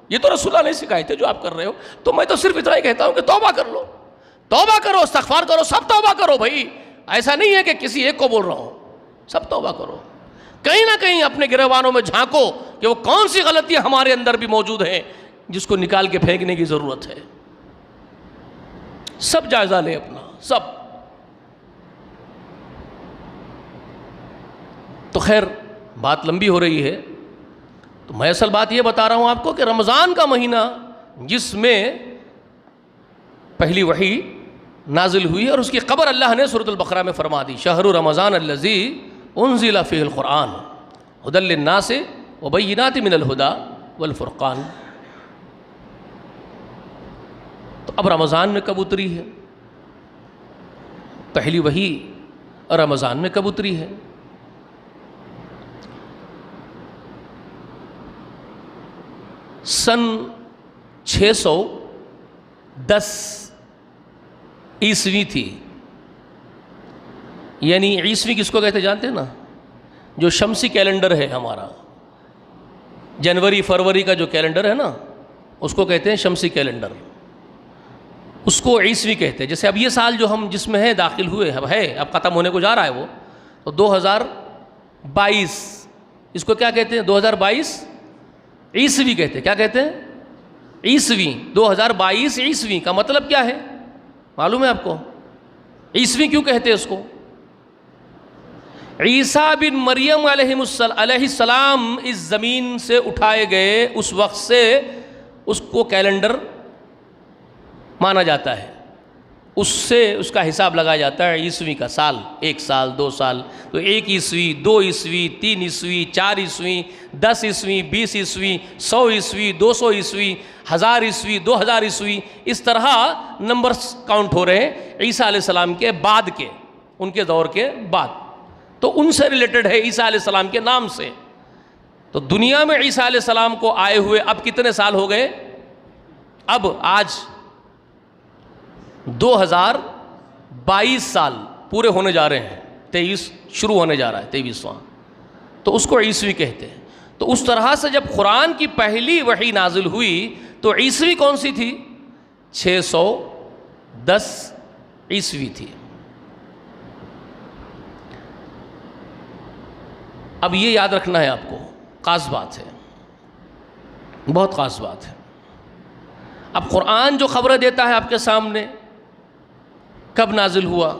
یہ تو رسول اللہ نہیں سکھائے تھے جو آپ کر رہے ہو. تو میں تو صرف اتنا ہی کہتا ہوں کہ توبہ کر لو، توبہ کرو، استغفار کرو، سب توبہ کرو بھائی. ایسا نہیں ہے کہ کسی ایک کو بول رہا ہوں، سب توبہ کرو. کہیں نہ کہیں اپنے گریبانوں میں جھانکو کہ وہ کون سی غلطیاں ہمارے اندر بھی موجود ہیں جس کو نکال کے پھینکنے کی ضرورت ہے. سب جائزہ لیں اپنا، سب. تو خیر، بات لمبی ہو رہی ہے، تو میں اصل بات یہ بتا رہا ہوں آپ کو کہ رمضان کا مہینہ جس میں پہلی وحی نازل ہوئی، اور اس کی خبر اللہ نے سورۃ البقرہ میں فرما دی. شہر رمضان الذی انزل فیہ القرآن ھدی للناس وبینات من الھدی والفرقان. تو اب رمضان میں کب اتری ہے؟ پہلی وحی رمضان میں کب اتری ہے؟ سن 610 عیسوی تھی. یعنی عیسوی کس کو کہتے جانتے ہیں نا؟ جو شمسی کیلنڈر ہے ہمارا، جنوری فروری کا جو کیلنڈر ہے نا، اس کو کہتے ہیں شمسی کیلنڈر. اس کو عیسوی کہتے ہیں. جیسے اب یہ سال جو ہم جس میں ہے داخل ہوئے اب ختم ہونے کو جا رہا ہے وہ، تو 2022 اس کو کیا کہتے ہیں؟ 2022 عیسوی کہتے ہیں. کیا کہتے ہیں؟ عیسوی. 2022 عیسوی کا مطلب کیا ہے معلوم ہے آپ کو؟ عیسوی کیوں کہتے ہیں اس کو؟ عیسیٰ بن مریم علیہ السلام اس زمین سے اٹھائے گئے اس وقت سے اس کو کیلنڈر مانا جاتا ہے. اس سے اس کا حساب لگایا جاتا ہے عیسوی کا. سال، 1 سال، 2 سال، تو 1 عیسوی، 2 عیسوی، 3 عیسوی، 4 عیسوی، 10 عیسوی، 20 عیسوی، 100 عیسوی، 200 عیسوی، 1000 عیسوی، 2000 عیسوی. اس طرح نمبرز کاؤنٹ ہو رہے ہیں عیسیٰ علیہ السلام کے بعد کے، ان کے دور کے بعد. تو ان سے ریلیٹڈ ہے عیسیٰ علیہ السلام کے نام سے. تو دنیا میں عیسیٰ علیہ السلام کو آئے ہوئے اب کتنے سال ہو گئے؟ اب آج 2022 سال پورے ہونے جا رہے ہیں، 23 شروع ہونے جا رہا ہے، 23واں، تو اس کو عیسوی کہتے ہیں۔ تو اس طرح سے جب قرآن کی پہلی وحی نازل ہوئی تو عیسوی کون سی تھی؟ 610 عیسوی تھی۔ اب یہ یاد رکھنا ہے آپ کو، خاص بات ہے، بہت خاص بات ہے۔ اب قرآن جو خبریں دیتا ہے آپ کے سامنے، کب نازل ہوا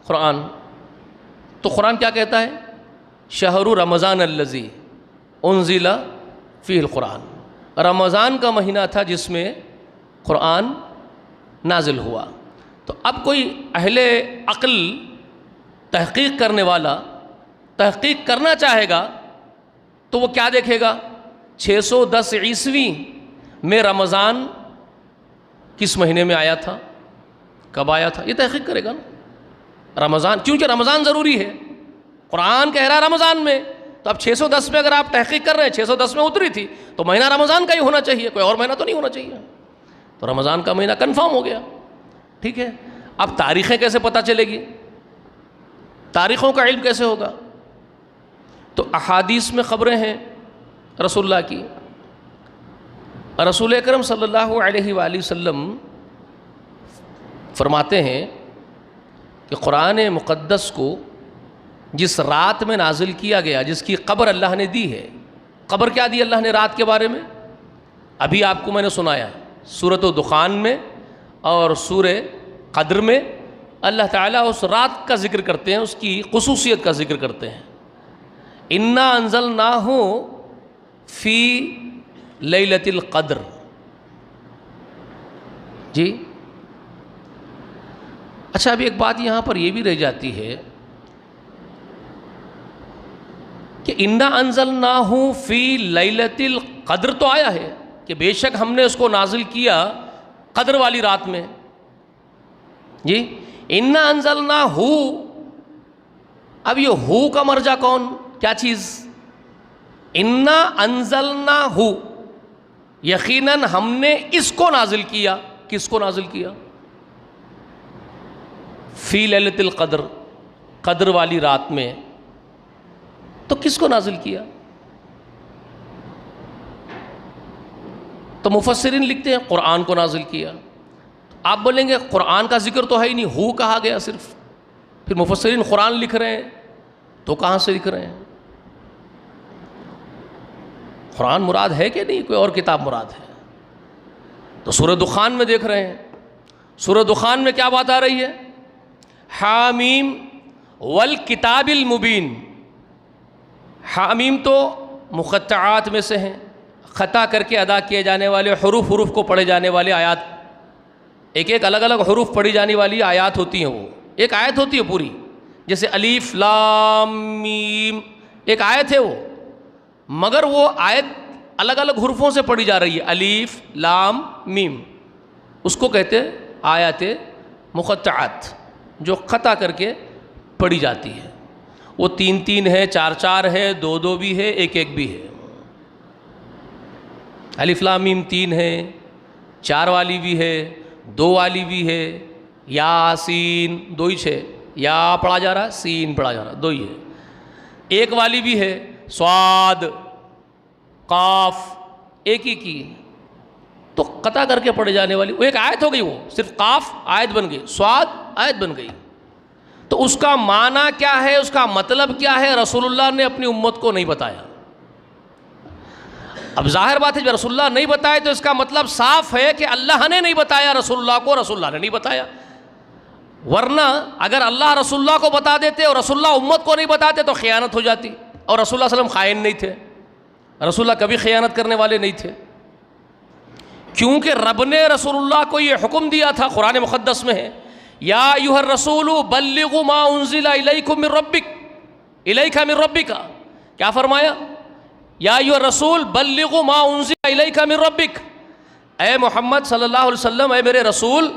قرآن؟ تو قرآن کیا کہتا ہے؟ شہر رمضان الذی انزل فیہ القرآن، رمضان کا مہینہ تھا جس میں قرآن نازل ہوا۔ تو اب کوئی اہل عقل تحقیق کرنے والا تحقیق کرنا چاہے گا تو وہ کیا دیکھے گا؟ 610 عیسوی میں رمضان کس مہینے میں آیا تھا، کب آیا تھا، یہ تحقیق کرے گا نا۔ رمضان، کیونکہ رمضان ضروری ہے، قرآن کہہ رہا ہے رمضان میں، تو اب 610 میں اگر آپ تحقیق کر رہے ہیں، 610 میں اتری تھی تو مہینہ رمضان کا ہی ہونا چاہیے، کوئی اور مہینہ تو نہیں ہونا چاہیے۔ تو رمضان کا مہینہ کنفرم ہو گیا، ٹھیک ہے۔ اب تاریخیں کیسے پتہ چلے گی؟ تاریخوں کا علم کیسے ہوگا؟ تو احادیث میں خبریں ہیں رسول اللہ کی۔ رسول اکرم صلی اللہ علیہ وآلہ وسلم فرماتے ہیں کہ قرآن مقدس کو جس رات میں نازل کیا گیا، جس کی خبر اللہ نے دی ہے، خبر کیا دی اللہ نے رات کے بارے میں؟ ابھی آپ کو میں نے سنایا، سورۃ دخان میں اور سورہ قدر میں اللہ تعالیٰ اس رات کا ذکر کرتے ہیں، اس کی خصوصیت کا ذکر کرتے ہیں۔ انا انزلناہ فی لیلۃ القدر، جی اچھا ابھی ایک بات یہاں پر یہ بھی رہ جاتی ہے کہ انا انزلناہ فی لیلۃ القدر تو آیا ہے کہ بے شک ہم نے اس کو نازل کیا قدر والی رات میں، جی انا انزلناہ، اب یہ ہو کا مرجع کون، کیا چیز؟ انا انزلناہ، یقیناً ہم نے اس کو نازل کیا، کس کو نازل کیا؟ فی لیلۃ القدر، قدر والی رات میں، تو کس کو نازل کیا؟ تو مفسرین لکھتے ہیں قرآن کو نازل کیا۔ آپ بولیں گے قرآن کا ذکر تو ہے ہی نہیں، ہو کہا گیا صرف، پھر مفسرین قرآن لکھ رہے ہیں تو کہاں سے لکھ رہے ہیں؟ قرآن مراد ہے کہ نہیں، کوئی اور کتاب مراد ہے؟ تو سورہ دخان میں دیکھ رہے ہیں، سورہ دخان میں کیا بات آ رہی ہے؟ حامیم والکتاب المبین۔ حامیم تو مقطعات میں سے ہیں، خطا کر کے ادا کیے جانے والے حروف کو پڑھے جانے والے آیات، ایک ایک الگ الگ حروف پڑھی جانے والی آیات ہوتی ہیں، وہ ایک آیت ہوتی ہے پوری، جیسے الف لام میم، ایک آیت ہے وہ، مگر وہ آیت الگ الگ حروفوں سے پڑھی جا رہی ہے، الف لام میم، اس کو کہتے ہیں آیات مقطعات، جو خطا کر کے پڑھی جاتی ہے۔ وہ 3 3 ہے، 4 4 ہے، 2 2 بھی ہے، 1 1 بھی ہے۔ الف لام میم 3 ہے، 4 والی بھی ہے، 2 والی بھی ہے، یاسین 2 ہی 6، یا پڑھا جا رہا ہے، سین پڑھا جا رہا ہے، 2 ہی ہے۔ 1 والی بھی ہے، صاد قاف 1 ہی کی، تو قطع کر کے پڑھے جانے والی وہ ایک آیت ہو گئی، وہ صرف قاف آیت بن گئی، صاد آیت بن گئی۔ تو اس کا معنی کیا ہے، اس کا مطلب کیا ہے، رسول اللہ نے اپنی امت کو نہیں بتایا۔ اب ظاہر بات ہے جب رسول اللہ نہیں بتائے تو اس کا مطلب صاف ہے کہ اللہ نے نہیں بتایا رسول اللہ کو، رسول اللہ نے نہیں بتایا۔ ورنہ اگر اللہ رسول اللہ کو بتا دیتے اور رسول اللہ امت کو نہیں بتاتے تو خیانت ہو جاتی، اور رسول اللہ صلی اللہ علیہ وسلم خائن نہیں تھے، رسول اللہ کبھی خیانت کرنے والے نہیں تھے، کیونکہ رب نے رسول اللہ کو یہ حکم دیا تھا، قرآن مقدس میں ہے، یا ایھا الرسول بلغوا ما انزل الیکم من ربک، الیک من ربک، کیا فرمایا؟ یا ایھا الرسول بلغوا ما انزل الیک من ربک، اے محمد صلی اللہ علیہ وسلم، اے میرے رسول،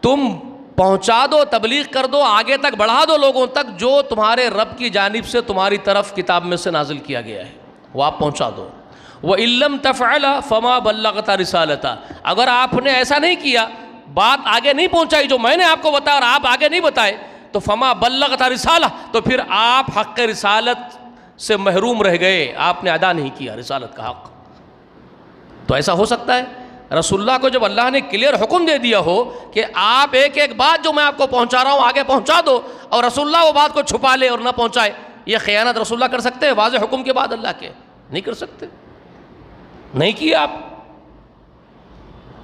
تم پہنچا دو، تبلیغ کر دو، آگے تک بڑھا دو لوگوں تک جو تمہارے رب کی جانب سے تمہاری طرف کتاب میں سے نازل کیا گیا ہے، وہ آپ پہنچا دو۔ وَإِن لَّمْ تَفْعَلَ فَمَا بَلَّغْتَ رِسَالَتَهُ، اگر آپ نے ایسا نہیں کیا، بات آگے نہیں پہنچائی جو میں نے آپ کو بتایا اور آپ آگے نہیں بتائے، تو فما بلغت رسالہ، تو پھر آپ حق رسالت سے محروم رہ گئے، آپ نے ادا نہیں کیا رسالت کا حق۔ تو ایسا ہو سکتا ہے رسول اللہ کو جب اللہ نے کلیئر حکم دے دیا ہو کہ آپ ایک ایک بات جو میں آپ کو پہنچا رہا ہوں آگے پہنچا دو، اور رسول اللہ وہ بات کو چھپا لے اور نہ پہنچائے، یہ خیانت رسول اللہ کر سکتے ہیں واضح حکم کے بعد اللہ کے؟ نہیں کر سکتے، نہیں کیا آپ۔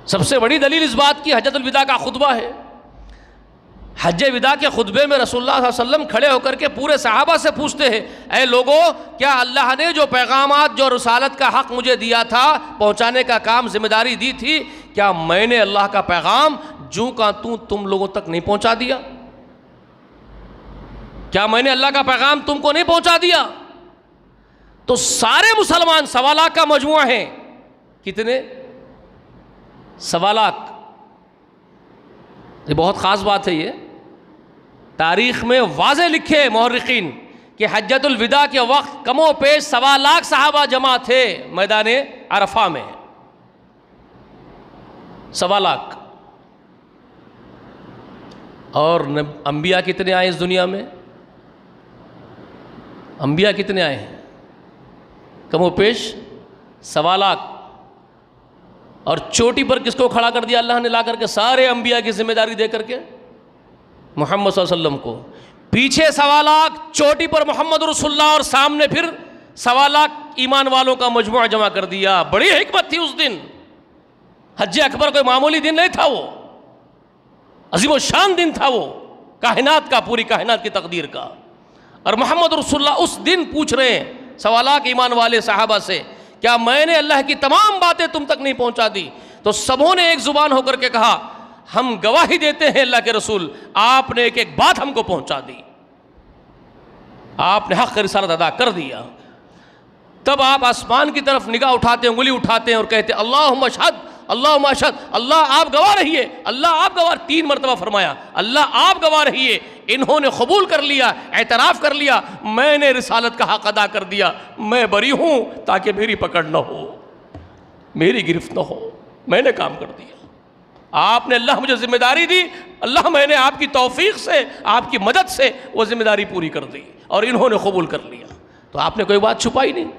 سب سے بڑی دلیل اس بات کی حجۃ الوداع کا خطبہ ہے۔ حج وداع کے خطبے میں رسول اللہ صلی اللہ علیہ وسلم کھڑے ہو کر کے پورے صحابہ سے پوچھتے ہیں، اے لوگوں، کیا اللہ نے جو پیغامات، جو رسالت کا حق مجھے دیا تھا، پہنچانے کا کام، ذمہ داری دی تھی، کیا میں نے اللہ کا پیغام جوں کا توں تم لوگوں تک نہیں پہنچا دیا؟ کیا میں نے اللہ کا پیغام تم کو نہیں پہنچا دیا؟ تو سارے مسلمان 1.25 لاکھ کا مجموعہ ہیں، کتنے؟ 1.25 لاکھ۔ یہ بہت خاص بات ہے، یہ تاریخ میں واضح لکھے مورخین کہ حجۃ الوداع کے وقت کم و پیش 1.25 لاکھ صحابہ جمع تھے میدان عرفہ میں، 1.25 لاکھ۔ اور انبیاء کتنے آئے اس دنیا میں؟ انبیاء کتنے آئے ہیں؟ کم و پیش 1.25 لاکھ۔ اور چوٹی پر کس کو کھڑا کر دیا اللہ نے لا کر کے؟ سارے انبیاء کی ذمہ داری دے کر کے محمد صلی اللہ علیہ وسلم کو۔ پیچھے 1.25 لاکھ، چوٹی پر محمد رسول اللہ، اور سامنے پھر 1.25 لاکھ ایمان والوں کا مجموعہ جمع کر دیا۔ بڑی حکمت تھی اس دن۔ حج اکبر کوئی معمولی دن نہیں تھا، وہ عظیم الشان دن تھا، وہ کائنات کا، پوری کائنات کی تقدیر کا۔ اور محمد رسول اللہ اس دن پوچھ رہے ہیں 1.25 لاکھ ایمان والے صحابہ سے، کیا میں نے اللہ کی تمام باتیں تم تک نہیں پہنچا دی؟ تو سبوں نے ایک زبان ہو کر کے کہا، ہم گواہی دیتے ہیں اللہ کے رسول، آپ نے ایک ایک بات ہم کو پہنچا دی، آپ نے حق رسالت ادا کر دیا۔ تب آپ آسمان کی طرف نگاہ اٹھاتے ہیں، انگلی اٹھاتے ہیں اور کہتے ہیں اللہم اشہد، اللہم اشہد، اللہ آپ گواہ رہیے، اللہ آپ گواہ، 3 مرتبہ فرمایا، اللہ آپ گواہ رہیے، انہوں نے قبول کر لیا، اعتراف کر لیا، میں نے رسالت کا حق ادا کر دیا، میں بری ہوں تاکہ میری پکڑ نہ ہو، میری گرفت نہ ہو، میں نے کام کر دیا، آپ نے اللہ مجھے ذمہ داری دی، اللہ میں نے آپ کی توفیق سے، آپ کی مدد سے وہ ذمہ داری پوری کر دی، اور انہوں نے قبول کر لیا۔ تو آپ نے کوئی بات چھپائی نہیں۔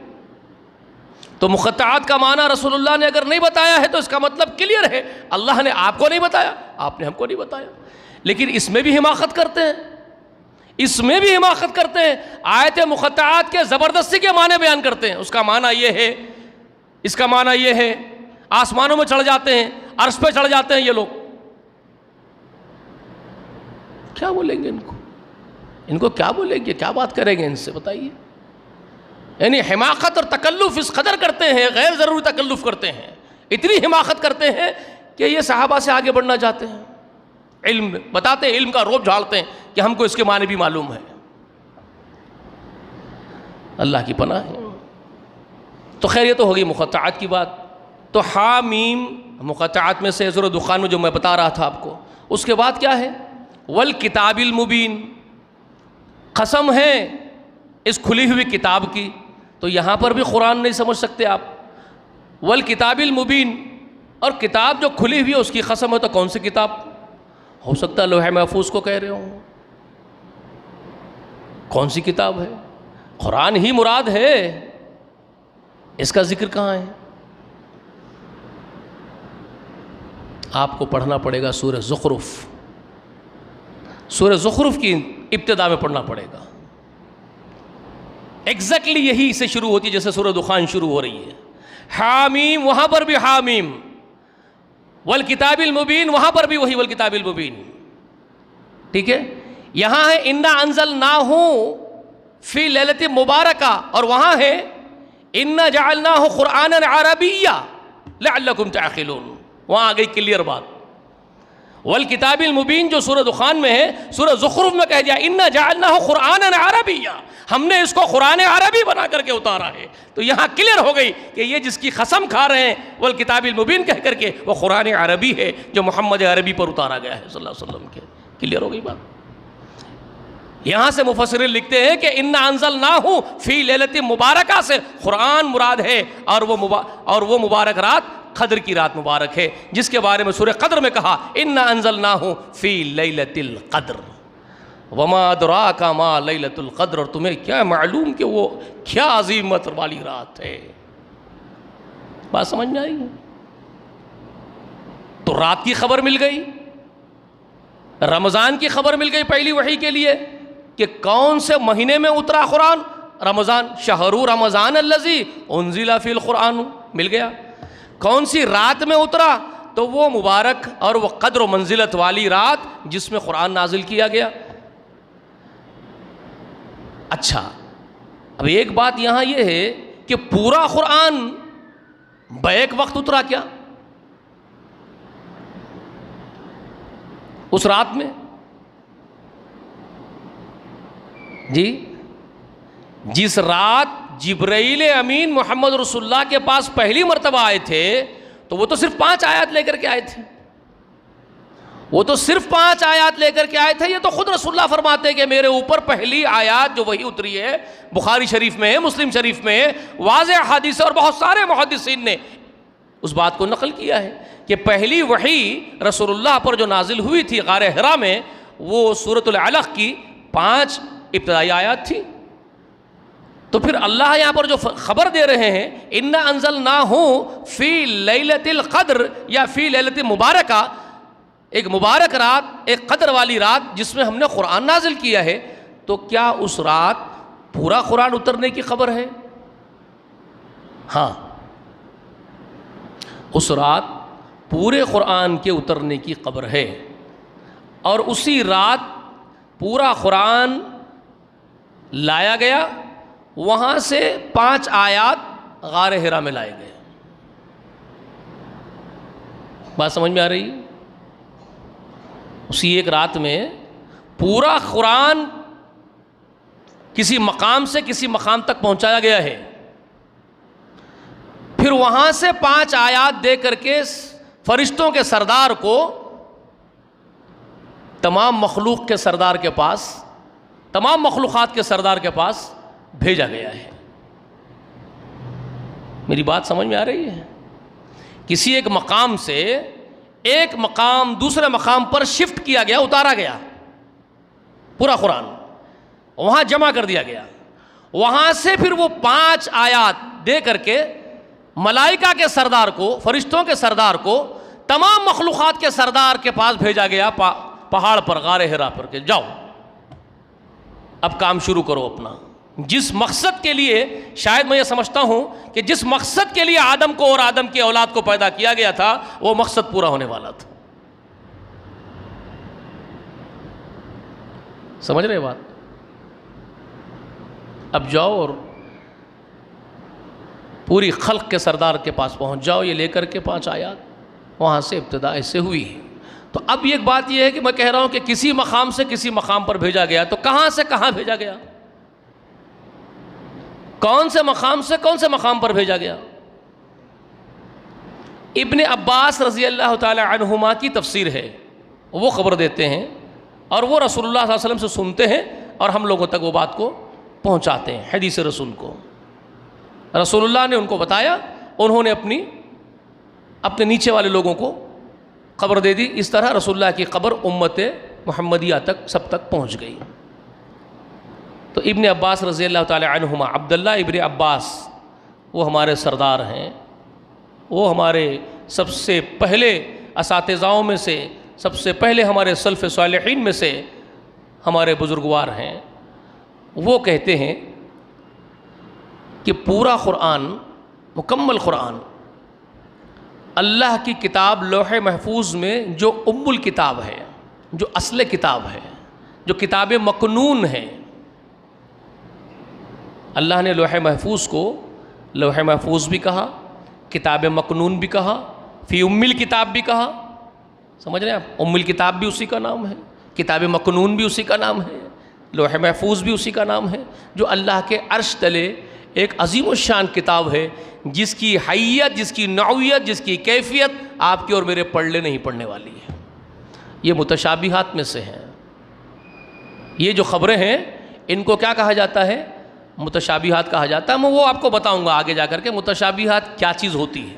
تو مقطعات کا معنی رسول اللہ نے اگر نہیں بتایا ہے تو اس کا مطلب کلیئر ہے، اللہ نے آپ کو نہیں بتایا، آپ نے ہم کو نہیں بتایا۔ لیکن اس میں بھی حماقت کرتے ہیں، اس میں بھی حماقت کرتے ہیں، آیت مقطعات کے زبردستی کے معنی بیان کرتے ہیں۔ اس کا معنی یہ ہے، اس کا معنی یہ ہے، آسمانوں میں چڑھ جاتے ہیں، عرش پہ چڑھ جاتے ہیں یہ لوگ۔ کیا بولیں گے ان کو کیا بولیں گے، کیا بات کریں گے ان سے، بتائیے؟ یعنی حماقت اور تکلف اس قدر کرتے ہیں، غیر ضروری تکلف کرتے ہیں، اتنی حماقت کرتے ہیں کہ یہ صحابہ سے آگے بڑھنا چاہتے ہیں، علم بتاتے ہیں، علم کا روب جھاڑتے ہیں کہ ہم کو اس کے معنی بھی معلوم ہے۔ اللہ کی پناہ ہے۔ تو خیر یہ تو ہوگی مقطعات کی بات۔ تو حامیم مقطعات میں سے سورہ دخان میں جو میں بتا رہا تھا آپ کو، اس کے بعد کیا ہے؟ والکتاب المبین، قسم ہے اس کھلی ہوئی کتاب کی۔ تو یہاں پر بھی قرآن نہیں سمجھ سکتے آپ، والکتاب المبین، اور کتاب جو کھلی ہوئی ہے اس کی قسم ہے، تو کون سی کتاب؟ ہو سکتا ہے لوح محفوظ کو کہہ رہے ہوں۔ کون سی کتاب ہے؟ قرآن ہی مراد ہے، اس کا ذکر کہاں ہے؟ آپ کو پڑھنا پڑے گا سورہ زخرف، سورہ زخرف کی ابتدا میں پڑھنا پڑے گا۔ ایگزیکٹلی یہی سے شروع ہوتی ہے جیسے سورہ دخان شروع ہو رہی ہے۔ حامیم، وہاں پر بھی حامیم، والکتاب المبین، وہاں پر بھی وہی والکتاب المبین، ٹھیک ہے؟ یہاں ہے انا انزلناہ فی لیلۃ مبارکہ، اور وہاں ہے انا جعلناہ قرآنا عربیا لعلکم تعقلون، وہاں آ گئی کلیئر بات۔ والکتاب المبین جو سورہ دخان میں ہے، سورہ زخرف میں کہہ دیا انا جعلناہ قرآنا عربیا، ہم نے اس کو قرآن عربی بنا کر کے اتارا ہے۔ تو یہاں کلیئر ہو گئی کہ یہ جس کی قسم کھا رہے ہیں والکتاب المبین کہہ کر کے، وہ قرآن عربی ہے جو محمد عربی پر اتارا گیا ہے صلی اللہ علیہ وسلم کے۔ کلیئر ہو گئی بات۔ یہاں سے مفسرین لکھتے ہیں کہ انا انزلناہ فی لیلۃ مبارکہ سے قرآن مراد ہے، اور وہ مبارک رات قدر کی رات مبارک ہے، جس کے بارے میں سورہ قدر میں کہا انا انزلناہ فی لیلۃ القدر وما ادراک ما لیلۃ القدر، اور تمہیں کیا معلوم کہ وہ کیا عظیمت والی رات ہے۔ بات سمجھ میں آئی؟ تو رات کی خبر مل گئی، رمضان کی خبر مل گئی پہلی وحی کے لیے کہ کون سے مہینے میں اترا قرآن، رمضان، شہر رمضان الذی انزل فی القرآن، مل گیا۔ کون سی رات میں اترا، تو وہ مبارک اور وہ قدر و منزلت والی رات جس میں قرآن نازل کیا گیا۔ اچھا، اب ایک بات یہاں یہ ہے کہ پورا قرآن بیک وقت اترا کیا اس رات میں؟ جی، جس رات جبرائیل امین محمد رسول اللہ کے پاس پہلی مرتبہ آئے تھے تو وہ تو صرف 5 آیات لے کر کے آئے تھے، وہ تو صرف 5 آیات لے کر کے آئے تھے۔ یہ تو خود رسول اللہ فرماتے ہیں کہ میرے اوپر پہلی آیات جو وہی اتری ہے، بخاری شریف میں ہے، مسلم شریف میں ہے، واضح حدیث، اور بہت سارے محدثین نے اس بات کو نقل کیا ہے کہ پہلی وحی رسول اللہ پر جو نازل ہوئی تھی غار حرا میں، وہ سورۃ العلق کی 5 ابتدائی آیات تھی۔ تو پھر اللہ یہاں پر جو خبر دے رہے ہیں انا انزلناہ فی لیلۃ القدر یا فی لیلۃ مبارکہ، ایک مبارک رات، ایک قدر والی رات جس میں ہم نے قرآن نازل کیا ہے، تو کیا اس رات پورا قرآن اترنے کی خبر ہے؟ ہاں، اس رات پورے قرآن کے اترنے کی خبر ہے، اور اسی رات پورا قرآن لایا گیا، وہاں سے 5 آیات غار حرا میں لائے گئے۔ بات سمجھ میں آ رہی ہے؟ اسی ایک رات میں پورا قرآن کسی مقام سے کسی مقام تک پہنچایا گیا ہے، پھر وہاں سے 5 آیات دے کر کے فرشتوں کے سردار کو تمام مخلوق کے سردار کے پاس، تمام مخلوقات کے سردار کے پاس بھیجا گیا ہے۔ میری بات سمجھ میں آ رہی ہے؟ کسی ایک مقام سے ایک مقام دوسرے مقام پر شفٹ کیا گیا، اتارا گیا پورا قرآن، وہاں جمع کر دیا گیا، وہاں سے پھر وہ 5 آیات دے کر کے ملائکہ کے سردار کو، فرشتوں کے سردار کو، تمام مخلوقات کے سردار کے پاس بھیجا گیا، پہاڑ پر، غار حرا پر، کہ جاؤ اب کام شروع کرو اپنا۔ جس مقصد کے لیے، شاید میں یہ سمجھتا ہوں کہ جس مقصد کے لیے آدم کو اور آدم کی اولاد کو پیدا کیا گیا تھا، وہ مقصد پورا ہونے والا تھا۔ سمجھ رہے بات؟ اب جاؤ اور پوری خلق کے سردار کے پاس پہنچ جاؤ، یہ لے کر کے 5 آیات، وہاں سے ابتدا ایسے ہوئی۔ تو اب ایک بات یہ ہے کہ میں کہہ رہا ہوں کہ کسی مقام سے کسی مقام پر بھیجا گیا، تو کہاں سے کہاں بھیجا گیا؟ کون سے مقام سے کون سے مقام پر بھیجا گیا؟ ابن عباس رضی اللہ تعالی عنہما کی تفسیر ہے، وہ خبر دیتے ہیں، اور وہ رسول اللہ صلی اللہ علیہ وسلم سے سنتے ہیں، اور ہم لوگوں تک وہ بات کو پہنچاتے ہیں، حدیث رسول کو۔ رسول اللہ نے ان کو بتایا، انہوں نے اپنے نیچے والے لوگوں کو خبر دے دی، اس طرح رسول اللہ کی خبر امت محمدیہ تک، سب تک پہنچ گئی۔ تو ابن عباس رضی اللہ تعالی عنہما، عبداللہ ابن عباس، وہ ہمارے سردار ہیں، وہ ہمارے سب سے پہلے اساتذاؤں میں سے، سب سے پہلے ہمارے سلف صالحین میں سے ہمارے بزرگوار ہیں۔ وہ کہتے ہیں کہ پورا قرآن، مکمل قرآن، اللہ کی کتاب لوح محفوظ میں جو ام الکتاب ہے، جو اصل کتاب ہے، جو کتاب مکنون ہے، اللہ نے لوح محفوظ کو لوح محفوظ بھی کہا، کتاب مکنون بھی کہا، فی ام الکتاب بھی کہا۔ سمجھ رہے ہیں آپ؟ ام الکتاب بھی اسی کا نام ہے، کتاب مکنون بھی اسی کا نام ہے، لوح محفوظ بھی اسی کا نام ہے، جو اللہ کے عرش تلے ایک عظیم الشان کتاب ہے، جس کی حیت، جس کی نوعیت، جس کی کیفیت آپ کے اور میرے پڑھنے نہیں پڑھنے والی ہے۔ یہ متشابہات میں سے ہیں، یہ جو خبریں ہیں ان کو کیا کہا جاتا ہے؟ متشابہات کہا جاتا ہے. میں وہ آپ کو بتاؤں گا آگے جا کر کے متشابہات کیا چیز ہوتی ہے،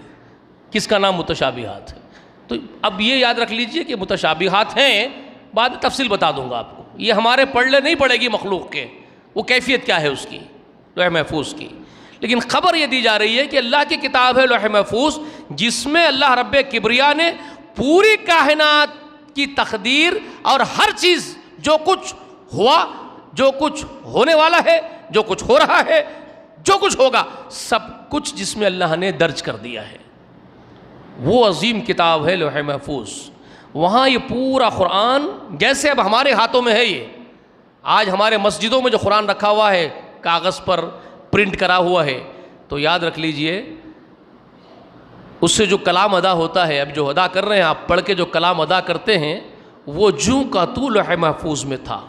کس کا نام متشابہات ہے. تو اب یہ یاد رکھ لیجئے کہ متشابہات ہیں، بعد میں تفصیل بتا دوں گا آپ کو. یہ ہمارے پڑھنے نہیں پڑے گی مخلوق کے، وہ کیفیت کیا ہے اس کی لوح محفوظ کی. لیکن خبر یہ دی جا رہی ہے کہ اللہ کی کتاب ہے لوح محفوظ، جس میں اللہ رب کبریا نے پوری کائنات کی تقدیر اور ہر چیز، جو کچھ ہوا، جو کچھ ہونے والا ہے، جو کچھ ہو رہا ہے، جو کچھ ہوگا، سب کچھ جس میں اللہ نے درج کر دیا ہے. وہ عظیم کتاب ہے لوح محفوظ. وہاں یہ پورا قرآن جیسے اب ہمارے ہاتھوں میں ہے، یہ آج ہمارے مسجدوں میں جو قرآن رکھا ہوا ہے کاغذ پر پرنٹ کرا ہوا ہے، تو یاد رکھ لیجئے اس سے جو کلام ادا ہوتا ہے، اب جو ادا کر رہے ہیں آپ پڑھ کے جو کلام ادا کرتے ہیں، وہ جوں کا تو لوح محفوظ میں تھا،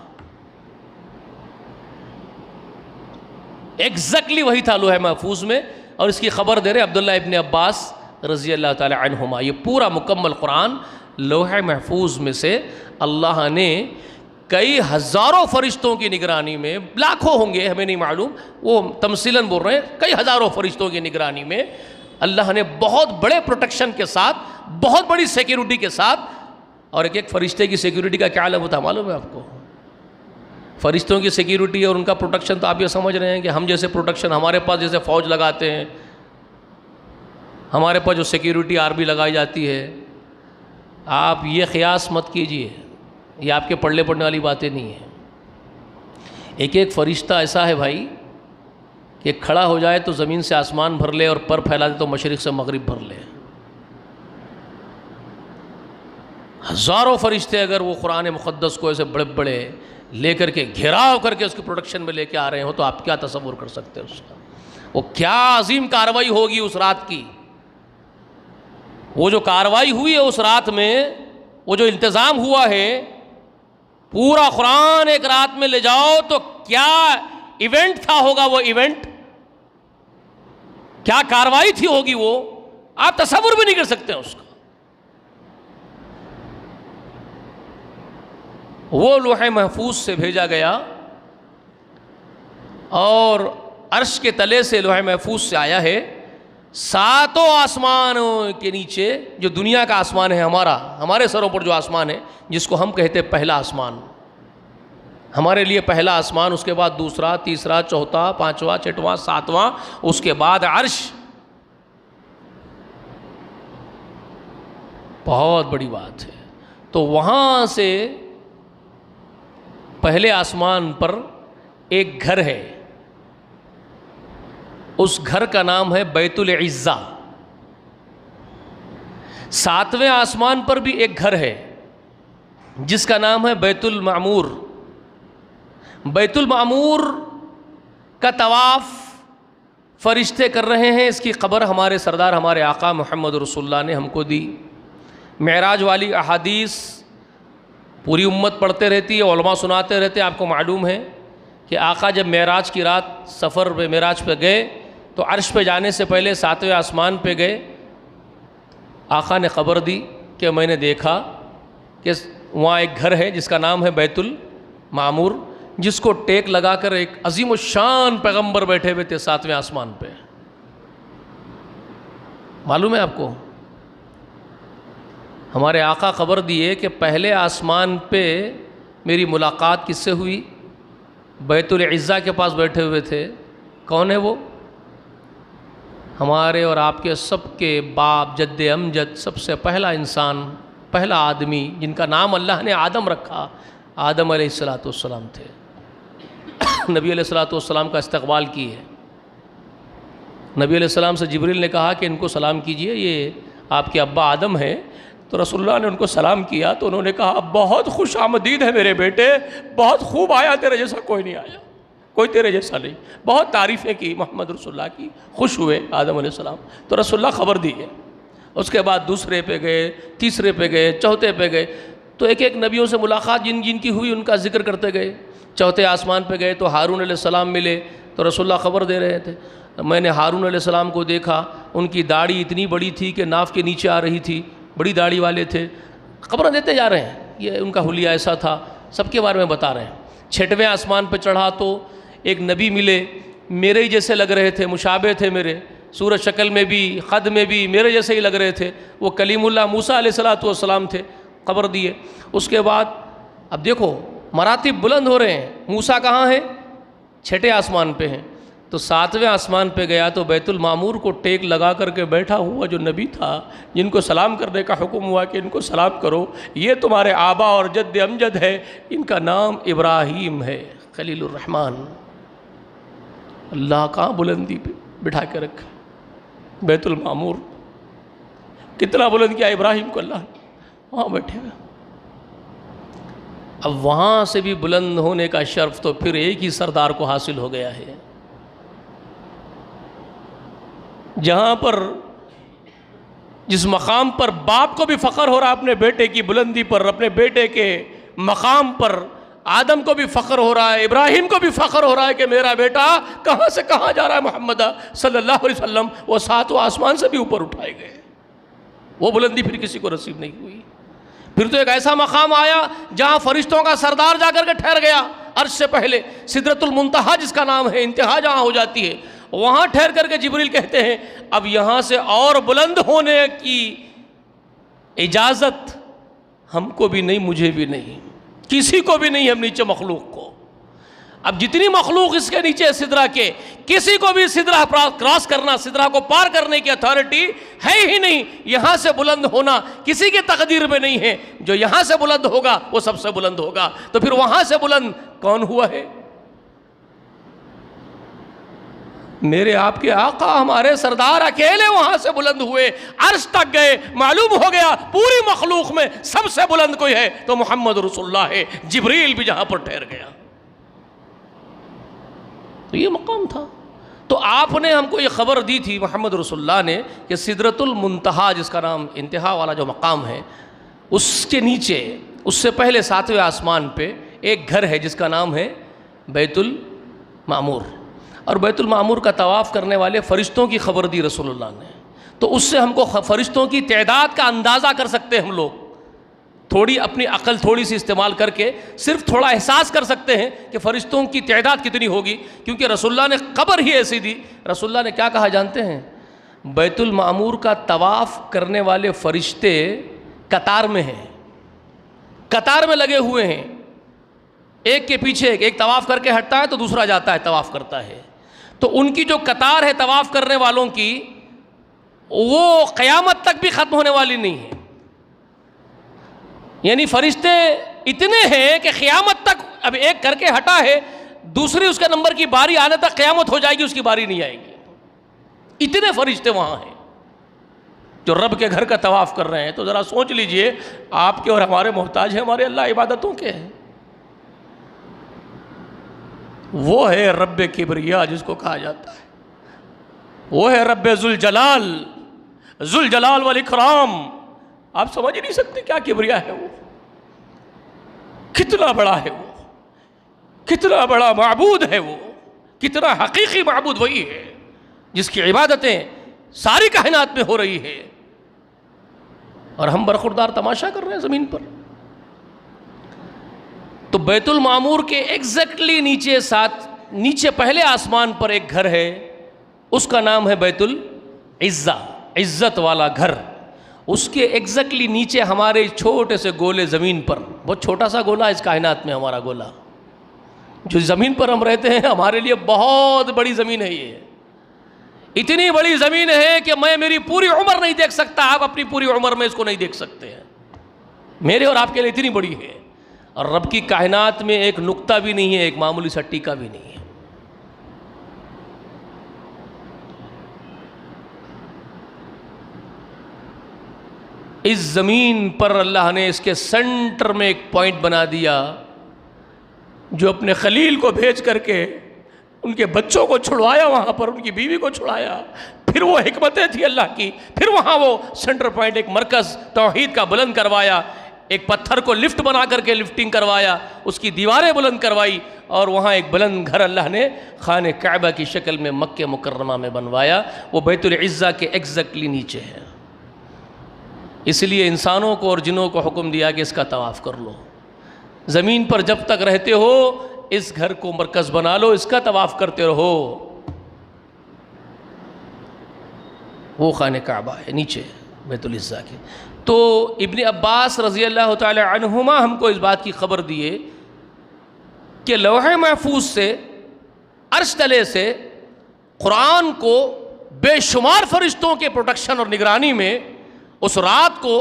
ایگزیکٹلی وہی تھا لوح محفوظ میں. اور اس کی خبر دے رہے عبداللہ ابن عباس رضی اللہ تعالی عنہما. یہ پورا مکمل قرآن لوح محفوظ میں سے اللہ نے کئی ہزاروں فرشتوں کی نگرانی میں، لاکھوں ہوں گے ہمیں نہیں معلوم، وہ تمثیلاً بول رہے ہیں، کئی ہزاروں فرشتوں کی نگرانی میں اللہ نے بہت بڑے پروٹیکشن کے ساتھ، بہت بڑی سیکیورٹی کے ساتھ. اور ایک فرشتے کی سیکیورٹی کا کیا عالم ہوتا ہے معلوم ہے آپ کو؟ فرشتوں کی سیکیورٹی اور ان کا پروٹیکشن تو آپ یہ سمجھ رہے ہیں کہ ہم جیسے پروٹیکشن ہمارے پاس جیسے فوج لگاتے ہیں، ہمارے پاس جو سیکیورٹی آرمی لگائی جاتی ہے، آپ یہ قیاس مت کیجئے، یہ آپ کے پڑھنے والی باتیں نہیں ہیں. ایک فرشتہ ایسا ہے بھائی کہ کھڑا ہو جائے تو زمین سے آسمان بھر لے، اور پر پھیلا دے تو مشرق سے مغرب بھر لے. ہزاروں فرشتے اگر وہ قرآن مقدس کو ایسے بڑے بڑے لے کر کے گھیراؤ کر کے اس کی پروٹیکشن میں لے کے آ رہے ہو، تو آپ کیا تصور کر سکتے ہیں اس کا؟ وہ کیا عظیم کارروائی ہوگی اس رات کی. وہ جو کارروائی ہوئی ہے اس رات میں، وہ جو انتظام ہوا ہے، پورا قرآن ایک رات میں لے جاؤ تو کیا ایونٹ تھا ہوگا، وہ ایونٹ کیا کارروائی تھی ہوگی، وہ آپ تصور بھی نہیں کر سکتے اس کا. وہ لوح محفوظ سے بھیجا گیا اور عرش کے تلے سے لوح محفوظ سے آیا ہے. ساتوں آسمانوں کے نیچے جو دنیا کا آسمان ہے، ہمارے سروں پر جو آسمان ہے، جس کو ہم کہتے ہیں پہلا آسمان، ہمارے لیے پہلا آسمان، اس کے بعد دوسرا، تیسرا، چوتھا، پانچواں، چھٹواں، ساتواں، اس کے بعد عرش. بہت بڑی بات ہے. تو وہاں سے پہلے آسمان پر ایک گھر ہے، اس گھر کا نام ہے بیت العزہ. ساتویں آسمان پر بھی ایک گھر ہے جس کا نام ہے بیت المعمور. بیت المعمور کا طواف فرشتے کر رہے ہیں. اس کی خبر ہمارے سردار ہمارے آقا محمد رسول اللہ نے ہم کو دی. معراج والی احادیث پوری امت پڑھتے رہتی ہے، علماء سناتے رہتے ہیں. آپ کو معلوم ہے کہ آقا جب معراج کی رات سفر پہ معراج پہ گئے تو عرش پہ جانے سے پہلے ساتویں آسمان پہ گئے. آقا نے خبر دی کہ میں نے دیکھا کہ وہاں ایک گھر ہے جس کا نام ہے بیت المعمور، جس کو ٹیک لگا کر ایک عظیم الشان پیغمبر بیٹھے ہوئے تھے ساتویں آسمان پہ. معلوم ہے آپ کو؟ ہمارے آقا خبر دیے کہ پہلے آسمان پہ میری ملاقات کس سے ہوئی؟ بیت العزہ کے پاس بیٹھے ہوئے تھے. کون ہے وہ؟ ہمارے اور آپ کے سب کے باپ، جد امجد، سب سے پہلا انسان، پہلا آدمی جن کا نام اللہ نے آدم رکھا، آدم علیہ السلام تھے. نبی علیہ السلام کا استقبال کیے. نبی علیہ السلام سے جبریل نے کہا کہ ان کو سلام کیجئے، یہ آپ کے ابا آدم ہیں. تو رسول اللہ نے ان کو سلام کیا تو انہوں نے کہا بہت خوش آمدید ہے میرے بیٹے، بہت خوب آیا، تیرے جیسا کوئی نہیں آیا، کوئی تیرے جیسا نہیں. بہت تعریفیں کی محمد رسول اللہ کی، خوش ہوئے آدم علیہ السلام. تو رسول اللہ خبر دی ہے. اس کے بعد دوسرے پہ گئے، تیسرے پہ گئے، چوتھے پہ گئے. تو ایک نبیوں سے ملاقات جن جن کی ہوئی ان کا ذکر کرتے گئے. چوتھے آسمان پہ گئے تو ہارون علیہ السلام ملے. تو رسول اللہ خبر دے رہے تھے، میں نے ہارون علیہ السلام کو دیکھا، ان کی داڑھی اتنی بڑی تھی کہ ناف کے نیچے آ رہی تھی، بڑی داڑھی والے تھے. خبریں دیتے جا رہے ہیں، یہ ان کا حلیہ ایسا تھا، سب کے بارے میں بتا رہے ہیں. چھٹویں آسمان پہ چڑھا تو ایک نبی ملے، میرے ہی جیسے لگ رہے تھے، مشابہ تھے میرے، صورت شکل میں بھی قد میں بھی میرے جیسے ہی لگ رہے تھے، وہ کلیم اللہ موسیٰ علیہ السلام تھے، قبر دیے۔ اس کے بعد اب دیکھو مراتب بلند ہو رہے ہیں، موسیٰ کہاں ہیں؟ چھٹے آسمان پہ ہیں، تو ساتویں آسمان پہ گیا تو بیت المعمور کو ٹیک لگا کر کے بیٹھا ہوا جو نبی تھا، جن کو سلام کرنے کا حکم ہوا کہ ان کو سلام کرو، یہ تمہارے آبا اور جد امجد ہے، ان کا نام ابراہیم ہے خلیل الرحمن۔ اللہ کہاں بلندی پہ بٹھا کے رکھا، بیت المعمور کتنا بلند کیا ابراہیم کو اللہ، وہاں بیٹھے ہوئے۔ اب وہاں سے بھی بلند ہونے کا شرف تو پھر ایک ہی سردار کو حاصل ہو گیا ہے، جہاں پر جس مقام پر باپ کو بھی فخر ہو رہا اپنے بیٹے کی بلندی پر، اپنے بیٹے کے مقام پر، آدم کو بھی فخر ہو رہا ہے، ابراہیم کو بھی فخر ہو رہا ہے کہ میرا بیٹا کہاں سے کہاں جا رہا ہے، محمد صلی اللہ علیہ وسلم، وہ ساتوں آسمان سے بھی اوپر اٹھائے گئے۔ وہ بلندی پھر کسی کو نصیب نہیں ہوئی۔ پھر تو ایک ایسا مقام آیا جہاں فرشتوں کا سردار جا کر کے ٹھہر گیا، عرش سے پہلے سدرۃ المنتہا جس کا نام ہے، انتہا جہاں ہو جاتی ہے، وہاں ٹھہر کر کے جبریل کہتے ہیں اب یہاں سے اور بلند ہونے کی اجازت ہم کو بھی نہیں، مجھے بھی نہیں، کسی کو بھی نہیں، ہم نیچے مخلوق کو۔ اب جتنی مخلوق اس کے نیچے سدرہ کے، کسی کو بھی سدرہ کراس کرنا، سدرہ کو پار کرنے کی اتھارٹی ہے ہی نہیں۔ یہاں سے بلند ہونا کسی کی تقدیر میں نہیں ہے، جو یہاں سے بلند ہوگا وہ سب سے بلند ہوگا۔ تو پھر وہاں سے بلند کون ہوا ہے؟ میرے آپ کے آقا ہمارے سردار اکیلے وہاں سے بلند ہوئے، عرش تک گئے، معلوم ہو گیا پوری مخلوق میں سب سے بلند کوئی ہے تو محمد رسول اللہ ہے۔ جبریل بھی جہاں پر ٹھہر گیا، تو یہ مقام تھا۔ تو آپ نے ہم کو یہ خبر دی تھی محمد رسول اللہ نے کہ سدرۃ المنتہا جس کا نام انتہا والا جو مقام ہے، اس کے نیچے، اس سے پہلے ساتویں آسمان پہ ایک گھر ہے جس کا نام ہے بیت المعمور، اور بیت المعمور کا طواف کرنے والے فرشتوں کی خبر دی رسول اللہ نے۔ تو اس سے ہم کو فرشتوں کی تعداد کا اندازہ کر سکتے ہیں، ہم لوگ تھوڑی اپنی عقل تھوڑی سی استعمال کر کے صرف تھوڑا احساس کر سکتے ہیں کہ فرشتوں کی تعداد کتنی ہوگی، کیونکہ رسول اللہ نے خبر ہی ایسی دی۔ رسول اللہ نے کیا کہا جانتے ہیں؟ بیت المعمور کا طواف کرنے والے فرشتے قطار میں ہیں، قطار میں لگے ہوئے ہیں، ایک کے پیچھے ایک طواف کر کے ہٹتا ہے تو دوسرا جاتا ہے طواف کرتا ہے۔ تو ان کی جو قطار ہے طواف کرنے والوں کی، وہ قیامت تک بھی ختم ہونے والی نہیں ہے، یعنی فرشتے اتنے ہیں کہ قیامت تک، اب ایک کر کے ہٹا ہے، دوسری اس کے نمبر کی باری آنے تک قیامت ہو جائے گی، اس کی باری نہیں آئے گی۔ اتنے فرشتے وہاں ہیں جو رب کے گھر کا طواف کر رہے ہیں۔ تو ذرا سوچ لیجئے، آپ کے اور ہمارے محتاج ہیں ہمارے اللہ عبادتوں کے ہیں۔ وہ ہے رب کبریا جس کو کہا جاتا ہے، وہ ہے رب ذوالجلال والاکرام۔ آپ سمجھ نہیں سکتے کیا کبریا ہے وہ، کتنا بڑا ہے وہ، کتنا بڑا معبود ہے وہ، کتنا حقیقی معبود وہی ہے جس کی عبادتیں ساری کائنات میں ہو رہی ہے، اور ہم برخوردار تماشا کر رہے ہیں زمین پر۔ تو بیت المعمور کے ایگزیکٹلی نیچے پہلے آسمان پر ایک گھر ہے، اس کا نام ہے بیت العزہ، عزت والا گھر۔ اس کے ایگزیکٹلی نیچے ہمارے چھوٹے سے گولے زمین پر، بہت چھوٹا سا گولا اس کائنات میں ہمارا گولا، جو زمین پر ہم رہتے ہیں ہمارے لیے بہت بڑی زمین ہے۔ یہ اتنی بڑی زمین ہے کہ میں میری پوری عمر نہیں دیکھ سکتا، آپ اپنی پوری عمر میں اس کو نہیں دیکھ سکتے ہیں، میرے اور آپ کے لیے اتنی بڑی ہے۔ اور رب کی کائنات میں ایک نقطہ بھی نہیں ہے، ایک معمولی سا ٹیکا بھی نہیں ہے۔ اس زمین پر اللہ نے اس کے سینٹر میں ایک پوائنٹ بنا دیا، جو اپنے خلیل کو بھیج کر کے ان کے بچوں کو چھڑوایا، وہاں پر ان کی بیوی کو چھڑایا، پھر وہ حکمتیں تھی اللہ کی، پھر وہاں وہ سینٹر پوائنٹ ایک مرکز توحید کا بلند کروایا، ایک پتھر کو لفٹ بنا کر کے لفٹنگ کروایا، اس کی دیواریں بلند کروائی، اور وہاں ایک بلند گھر اللہ نے خانہ کعبہ کی شکل میں مکہ مکرمہ میں بنوایا، وہ بیت العزہ کے ایگزیکٹلی نیچے ہے۔ اس لیے انسانوں کو اور جنوں کو حکم دیا کہ اس کا طواف کر لو۔ زمین پر جب تک رہتے ہو اس گھر کو مرکز بنا لو، اس کا طواف کرتے رہو۔ وہ خانہ کعبہ ہے نیچے بیت العزہ کے۔ تو ابن عباس رضی اللہ تعالی عنہما ہم کو اس بات کی خبر دیے کہ لوح محفوظ سے، عرش تلے سے قرآن کو بے شمار فرشتوں کے پروٹیکشن اور نگرانی میں اس رات کو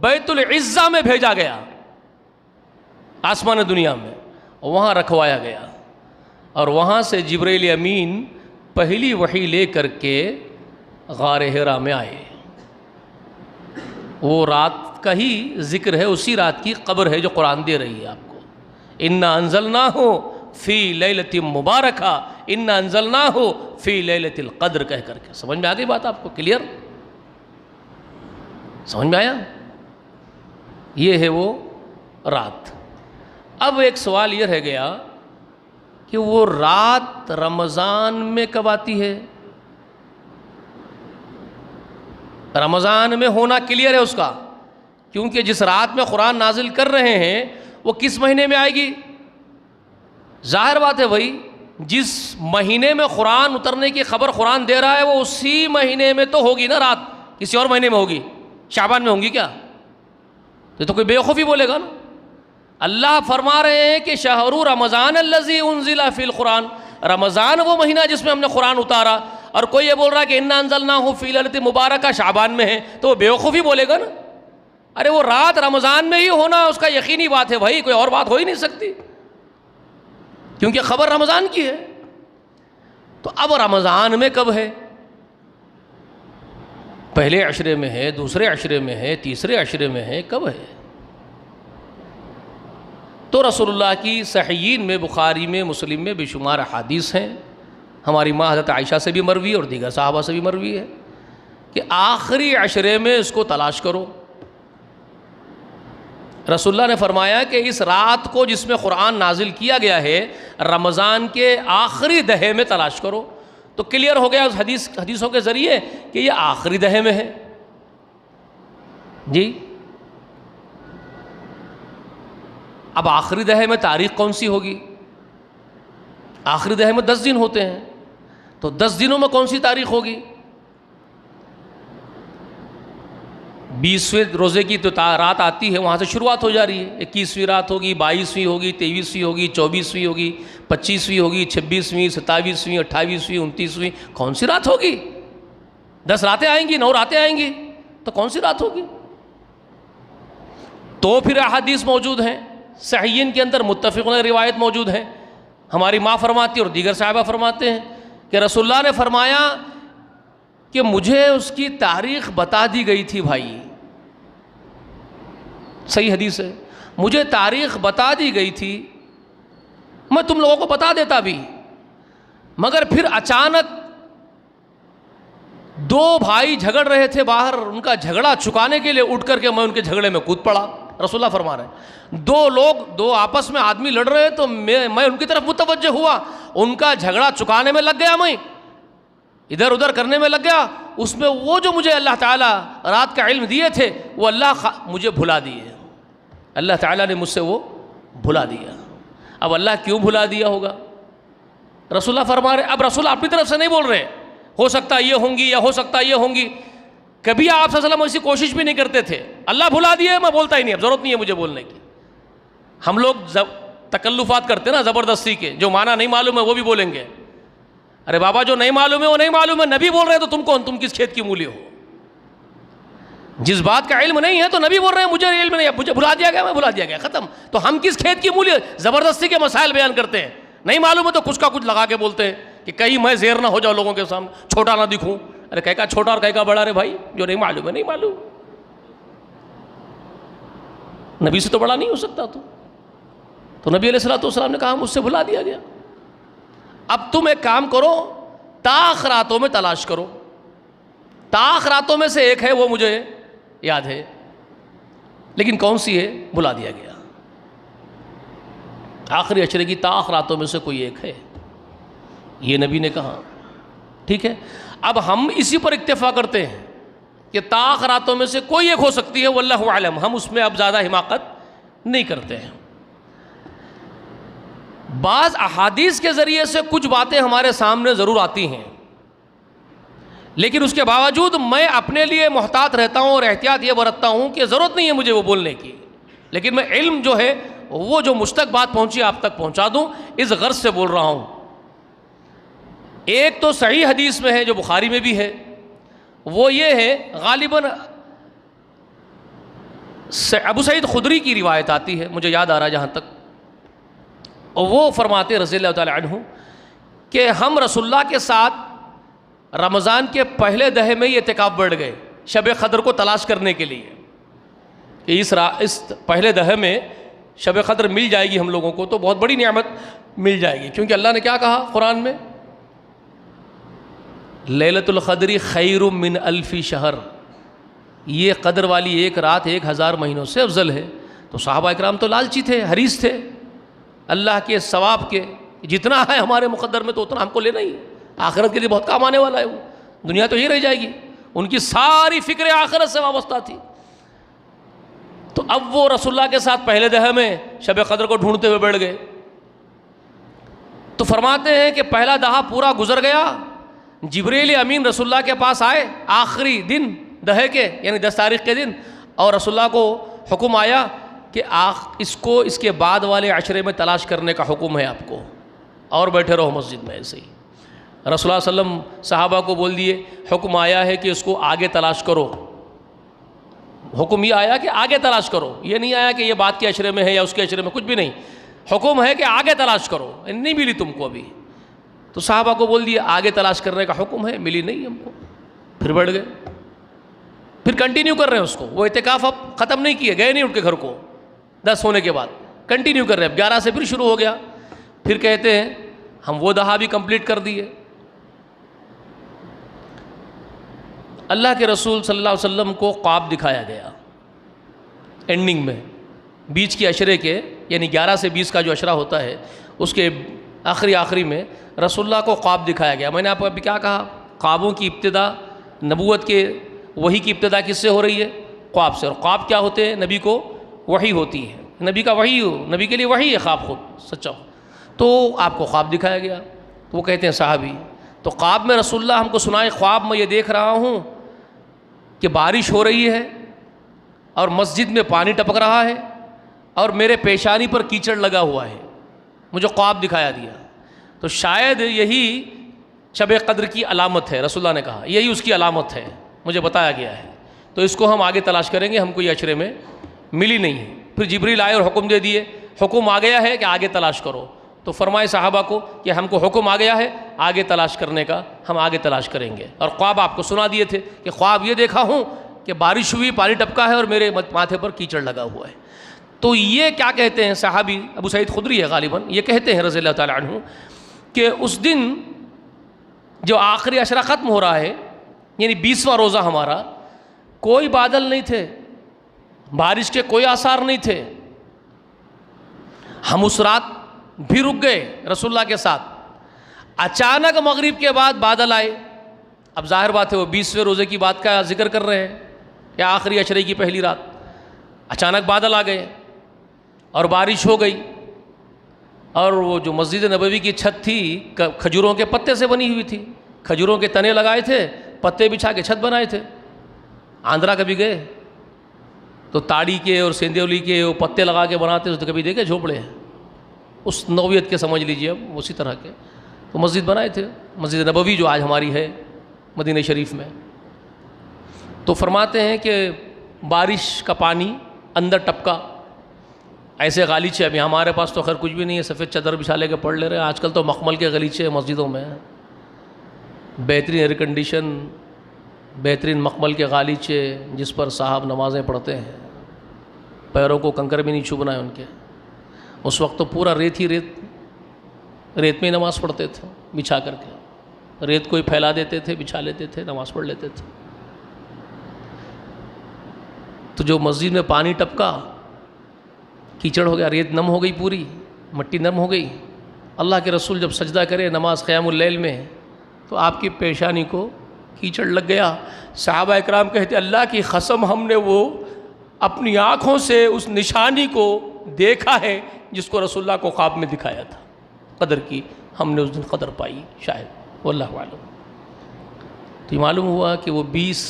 بیت العزہ میں بھیجا گیا، آسمان دنیا میں، وہاں رکھوایا گیا، اور وہاں سے جبرائیل امین پہلی وحی لے کر کے غار حرا میں آئے۔ وہ رات کا ہی ذکر ہے، اسی رات کی قبر ہے جو قرآن دے رہی ہے آپ کو۔ اِنَّا أَنزَلْنَاهُ فِي لَيْلَةٍ مُبَارَكَةٍ اِنَّا أَنزَلْنَاهُ فِي لَيْلَةِ الْقَدْرِ کہہ کر کے۔ سمجھ میں آ گئی بات آپ کو؟ کلیئر سمجھ میں آیا؟ یہ ہے وہ رات۔ اب ایک سوال یہ رہ گیا کہ وہ رات رمضان میں کب آتی ہے؟ رمضان میں ہونا کلیئر ہے اس کا، کیونکہ جس رات میں قرآن نازل کر رہے ہیں وہ کس مہینے میں آئے گی؟ ظاہر بات ہے بھائی، جس مہینے میں قرآن اترنے کی خبر قرآن دے رہا ہے وہ اسی مہینے میں تو ہوگی نا رات، کسی اور مہینے میں ہوگی؟ شعبان میں ہوں گی کیا؟ تو کوئی بیوقوفی بولے گا نا۔ اللہ فرما رہے ہیں کہ شہر رمضان الذی انزل فی القرآن، رمضان وہ مہینہ جس میں ہم نے قرآن اتارا، اور کوئی یہ بول رہا ہے کہ انا انزلناہ فی لیلۃ مبارکہ شعبان میں ہے، تو وہ بیوقوفی بولے گا نا۔ ارے وہ رات رمضان میں ہی ہونا اس کا یقینی بات ہے بھائی، کوئی اور بات ہو ہی نہیں سکتی، کیونکہ خبر رمضان کی ہے۔ تو اب رمضان میں کب ہے؟ پہلے عشرے میں ہے، دوسرے عشرے میں ہے، تیسرے عشرے میں ہے، کب ہے؟ تو رسول اللہ کی صحیحین میں، بخاری میں، مسلم میں بے شمار احادیث ہیں، ہماری ماں حضرت عائشہ سے بھی مروی اور دیگر صحابہ سے بھی مروی ہے کہ آخری عشرے میں اس کو تلاش کرو۔ رسول اللہ نے فرمایا کہ اس رات کو جس میں قرآن نازل کیا گیا ہے رمضان کے آخری دہے میں تلاش کرو۔ تو کلیئر ہو گیا اس حدیثوں کے ذریعے کہ یہ آخری دہے میں ہے۔ جی اب آخری دہے میں تاریخ کون سی ہوگی؟ آخری دہے میں 10 دن ہوتے ہیں، تو 10 دنوں میں کون سی تاریخ ہوگی؟ 20ویں روزے کی تو رات آتی ہے، وہاں سے شروعات ہو جا رہی ہے۔ 21ویں رات ہوگی، 22ویں ہوگی، 23ویں ہوگی، 24ویں ہوگی، 25ویں ہوگی، 26ویں، 27ویں، 28ویں، 29ویں، کون سی رات ہوگی؟ 10 راتیں آئیں گی، 9 راتیں آئیں گی، تو کون سی رات ہوگی؟ تو پھر احادیث موجود ہیں، صحیحین کے اندر متفقون روایت موجود ہیں۔ ہماری ماں فرماتی اور دیگر صحابہ فرماتے ہیں کہ رسول اللہ نے فرمایا کہ مجھے اس کی تاریخ بتا دی گئی تھی بھائی، صحیح حدیث ہے، مجھے تاریخ بتا دی گئی تھی، میں تم لوگوں کو بتا دیتا بھی، مگر پھر اچانک 2 بھائی جھگڑ رہے تھے باہر، ان کا جھگڑا چکانے کے لیے اٹھ کر کے میں ان کے جھگڑے میں کود پڑا۔ رسول اللہ فرما رہے ہیں 2 آپس میں آدمی لڑ رہے تو میں ان کی طرف متوجہ ہوا، ان کا جھگڑا چکانے میں لگ گیا، میں ادھر ادھر کرنے میں لگ گیا، اس میں وہ جو مجھے اللہ تعالیٰ رات کا علم دیے تھے وہ اللہ مجھے بھلا دیے، اللہ تعالیٰ نے مجھ سے وہ بھلا دیا۔ اب اللہ کیوں بھلا دیا ہوگا؟ رسول اللہ فرما رہے، اب رسول اللہ اپنی طرف سے نہیں بول رہے ہو سکتا یہ ہوں گی یا ہو سکتا یہ ہوں گی، کبھی آپ صلی اللہ علیہ وسلم ایسی کوشش بھی نہیں کرتے تھے، اللہ بھلا دیے میں بولتا ہی نہیں، اب ضرورت نہیں ہے مجھے بولنے کی۔ ہم لوگ تکلفات کرتے نا زبردستی کے، جو معنی نہیں معلوم ہے وہ بھی بولیں گے، ارے بابا جو نہیں معلوم ہے وہ نہیں معلوم ہے، نبی بول رہے ہیں تو تم کون، تم کس کھیت کی مولی ہو؟ جس بات کا علم نہیں ہے تو نبی بول رہے ہیں مجھے علم نہیں ہے، مجھے بھلا دیا گیا، میں بھلا دیا گیا، ختم۔ تو ہم کس کھیت کی مولی؟ زبردستی کے مسائل بیان کرتے ہیں، نہیں معلوم ہے تو کچھ کا کچھ لگا کے بولتے ہیں کہ کہیں میں زیر نہ ہو جاؤ لوگوں کے سامنے، چھوٹا نہ دکھوں۔ ارے کہے کا چھوٹا اور کہے کا بڑا؟ رے بھائی جو نہیں معلوم ہے نہیں معلوم، نبی سے تو بڑا نہیں ہو سکتا تو نبی علیہ السلام نے کہا مجھ سے بھلا دیا گیا۔ اب تم ایک کام کرو، تاخراتوں میں تلاش کرو، تاخراتوں میں سے ایک ہے وہ مجھے یاد ہے، لیکن کون سی ہے بھلا دیا گیا۔ آخری عشرے کی تاخراتوں میں سے کوئی ایک ہے، یہ نبی نے کہا، ٹھیک ہے۔ اب ہم اسی پر اکتفا کرتے ہیں کہ تاخراتوں میں سے کوئی ایک ہو سکتی ہے، واللہ اعلم، ہم اس میں اب زیادہ حماقت نہیں کرتے ہیں۔ بعض احادیث کے ذریعے سے کچھ باتیں ہمارے سامنے ضرور آتی ہیں، لیکن اس کے باوجود میں اپنے لیے محتاط رہتا ہوں اور احتیاط یہ برتتا ہوں کہ ضرورت نہیں ہے مجھے وہ بولنے کی، لیکن میں علم جو ہے وہ جو مجھ تک بات پہنچی آپ تک پہنچا دوں، اس غرض سے بول رہا ہوں۔ ایک تو صحیح حدیث میں ہے جو بخاری میں بھی ہے، وہ یہ ہے، غالباً ابو سعید خدری کی روایت آتی ہے، مجھے یاد آ رہا ہے جہاں تک، اور وہ فرماتے رضی اللہ تعالی عنہ کہ ہم رسول اللہ کے ساتھ رمضان کے پہلے دہے میں ہی اعتکاف بڑھ گئے شب قدر کو تلاش کرنے کے لیے، کہ اس پہلے دہے میں شب قدر مل جائے گی ہم لوگوں کو تو بہت بڑی نعمت مل جائے گی، کیونکہ اللہ نے کیا کہا قرآن میں، لیلۃ القدر خیر من الف شہر، یہ قدر والی ایک رات 1000 مہینوں سے افضل ہے۔ تو صحابہ اکرام تو لالچی تھے، حریص تھے اللہ کے ثواب کے، جتنا ہے ہمارے مقدر میں تو اتنا ہم کو لینا ہی، آخرت کے لیے بہت کام آنے والا ہے، وہ دنیا تو ہی رہ جائے گی، ان کی ساری فکر آخرت سے وابستہ تھی۔ تو اب وہ رسول اللہ کے ساتھ پہلے دہے میں شب قدر کو ڈھونڈتے ہوئے بیٹھ گئے، تو فرماتے ہیں کہ پہلا دہا پورا گزر گیا، جبریل امین رسول اللہ کے پاس آئے آخری دن دہے کے، یعنی 10 تاریخ کے دن، اور رسول اللہ کو حکم آیا کہ اس کے بعد والے عشرے میں تلاش کرنے کا حکم ہے آپ کو، اور بیٹھے رہو مسجد میں ایسے ہی۔ رسول اللہ صلی اللہ علیہ وسلم صحابہ کو بول دیے حکم آیا ہے کہ اس کو آگے تلاش کرو، حکم یہ آیا کہ آگے تلاش کرو، یہ نہیں آیا کہ یہ بات کے عشرے میں ہے یا اس کے عشرے میں، کچھ بھی نہیں، حکم ہے کہ آگے تلاش کرو، نہیں ملی تم کو ابھی۔ تو صحابہ کو بول دیا آگے تلاش کرنے کا حکم ہے، ملی نہیں ہم کو، پھر بیٹھ گئے، پھر کنٹینیو کر رہے ہیں اس کو، وہ اعتکاف اب ختم نہیں کیے، گئے نہیں اٹھ کے گھر کو 10 ہونے کے بعد، کنٹینیو کر رہے ہیں، اب 11 سے پھر شروع ہو گیا، پھر کہتے ہیں ہم وہ دہا بھی کمپلیٹ کر دیے۔ اللہ کے رسول صلی اللہ علیہ وسلم کو خواب دکھایا گیا اینڈنگ میں، بیچ کے عشرے کے، یعنی 11 سے 20 کا جو عشرہ ہوتا ہے اس کے آخری میں رسول اللہ کو خواب دکھایا گیا۔ میں نے آپ کو ابھی کیا کہا، خوابوں کی ابتدا، نبوت کے وحی کی ابتدا کس سے ہو رہی ہے؟ خواب سے، اور خواب کیا ہوتے ہیں؟ نبی کو وحی ہوتی ہے، نبی کا وحی ہو، نبی کے لیے وحی ہے خواب خود سچا ہو۔ تو آپ کو خواب دکھایا گیا، تو وہ کہتے ہیں صحابی، تو خواب میں رسول اللہ ہم کو سنائے، خواب میں یہ دیکھ رہا ہوں کہ بارش ہو رہی ہے اور مسجد میں پانی ٹپک رہا ہے اور میرے پیشانی پر کیچڑ لگا ہوا ہے، مجھے خواب دکھایا دیا، تو شاید یہی شب قدر کی علامت ہے، رسول اللہ نے کہا یہی اس کی علامت ہے، مجھے بتایا گیا ہے، تو اس کو ہم آگے تلاش کریں گے، ہم کو یہ عشرے میں ملی نہیں ہے۔ پھر جبریل آئے اور حکم دے دیے، حکم آ گیا ہے کہ آگے تلاش کرو، تو فرمائے صحابہ کو کہ ہم کو حکم آ گیا ہے آگے تلاش کرنے کا، ہم آگے تلاش کریں گے۔ اور خواب آپ کو سنا دیے تھے کہ خواب یہ دیکھا ہوں کہ بارش ہوئی، پانی ٹپکا ہے اور میرے ماتھے پر کیچڑ لگا ہوا ہے۔ تو یہ کیا کہتے ہیں صحابی، ابو سعید خدری ہے غالباً، یہ کہتے ہیں رضی اللہ تعالی عنہ کہ اس دن جو آخری عشرہ ختم ہو رہا ہے، یعنی 20واں روزہ ہمارا، کوئی بادل نہیں تھے، بارش کے کوئی آثار نہیں تھے، ہم اس رات بھی رک گئے رسول اللہ کے ساتھ، اچانک مغرب کے بعد بادل آئے۔ اب ظاہر بات ہے وہ 20ویں روزے کی بات کا ذکر کر رہے ہیں یا آخری عشرے کی پہلی رات، اچانک بادل آ گئے اور بارش ہو گئی، اور وہ جو مسجد نبوی کی چھت تھی کھجوروں کے پتے سے بنی ہوئی تھی، کھجوروں کے تنے لگائے تھے، پتے بچھا کے چھت بنائے تھے۔ آندھرا کبھی گئے تو تاڑی کے اور سیندولی کے وہ پتے لگا کے بناتے تو کبھی دیکھے جھوپڑے ہیں، اس نوعیت کے سمجھ لیجئے، اب اسی طرح کے تو مسجد بنائے تھے، مسجد نبوی جو آج ہماری ہے مدینہ شریف میں۔ تو فرماتے ہیں کہ بارش کا پانی اندر ٹپکا، ایسے غالیچے، ابھی ہمارے پاس تو خیر کچھ بھی نہیں ہے، سفید چادر بچھا لے کے پڑھ لے رہے ہیں، آج کل تو مخمل کے غلیچے مسجدوں میں، بہترین ایئر کنڈیشن، بہترین مخمل کے غالیچے جس پر صاحب نمازیں پڑھتے ہیں، پیروں کو کنکر بھی نہیں چھوبنا ہے ان کے۔ اس وقت تو پورا ریت ہی ریت میں ہی نماز پڑھتے تھے بچھا کر کے، ریت کو ہی پھیلا دیتے تھے، بچھا لیتے تھے، نماز پڑھ لیتے تھے۔ تو جو مسجد میں پانی ٹپکا، کیچڑ ہو گیا، ریت نم ہو گئی، پوری مٹی نم ہو گئی۔ اللہ کے رسول جب سجدہ کرے نماز قیام اللیل میں تو آپ کی پیشانی کو کیچڑ لگ گیا۔ صحابہ اکرام کہتے اللہ کی قسم ہم نے وہ اپنی آنکھوں سے اس نشانی کو دیکھا ہے جس کو رسول اللہ کو خواب میں دکھایا تھا۔ قدر کی، ہم نے اس دن قدر پائی شاید، واللہ اعلم۔ تو یہ معلوم ہوا کہ وہ 20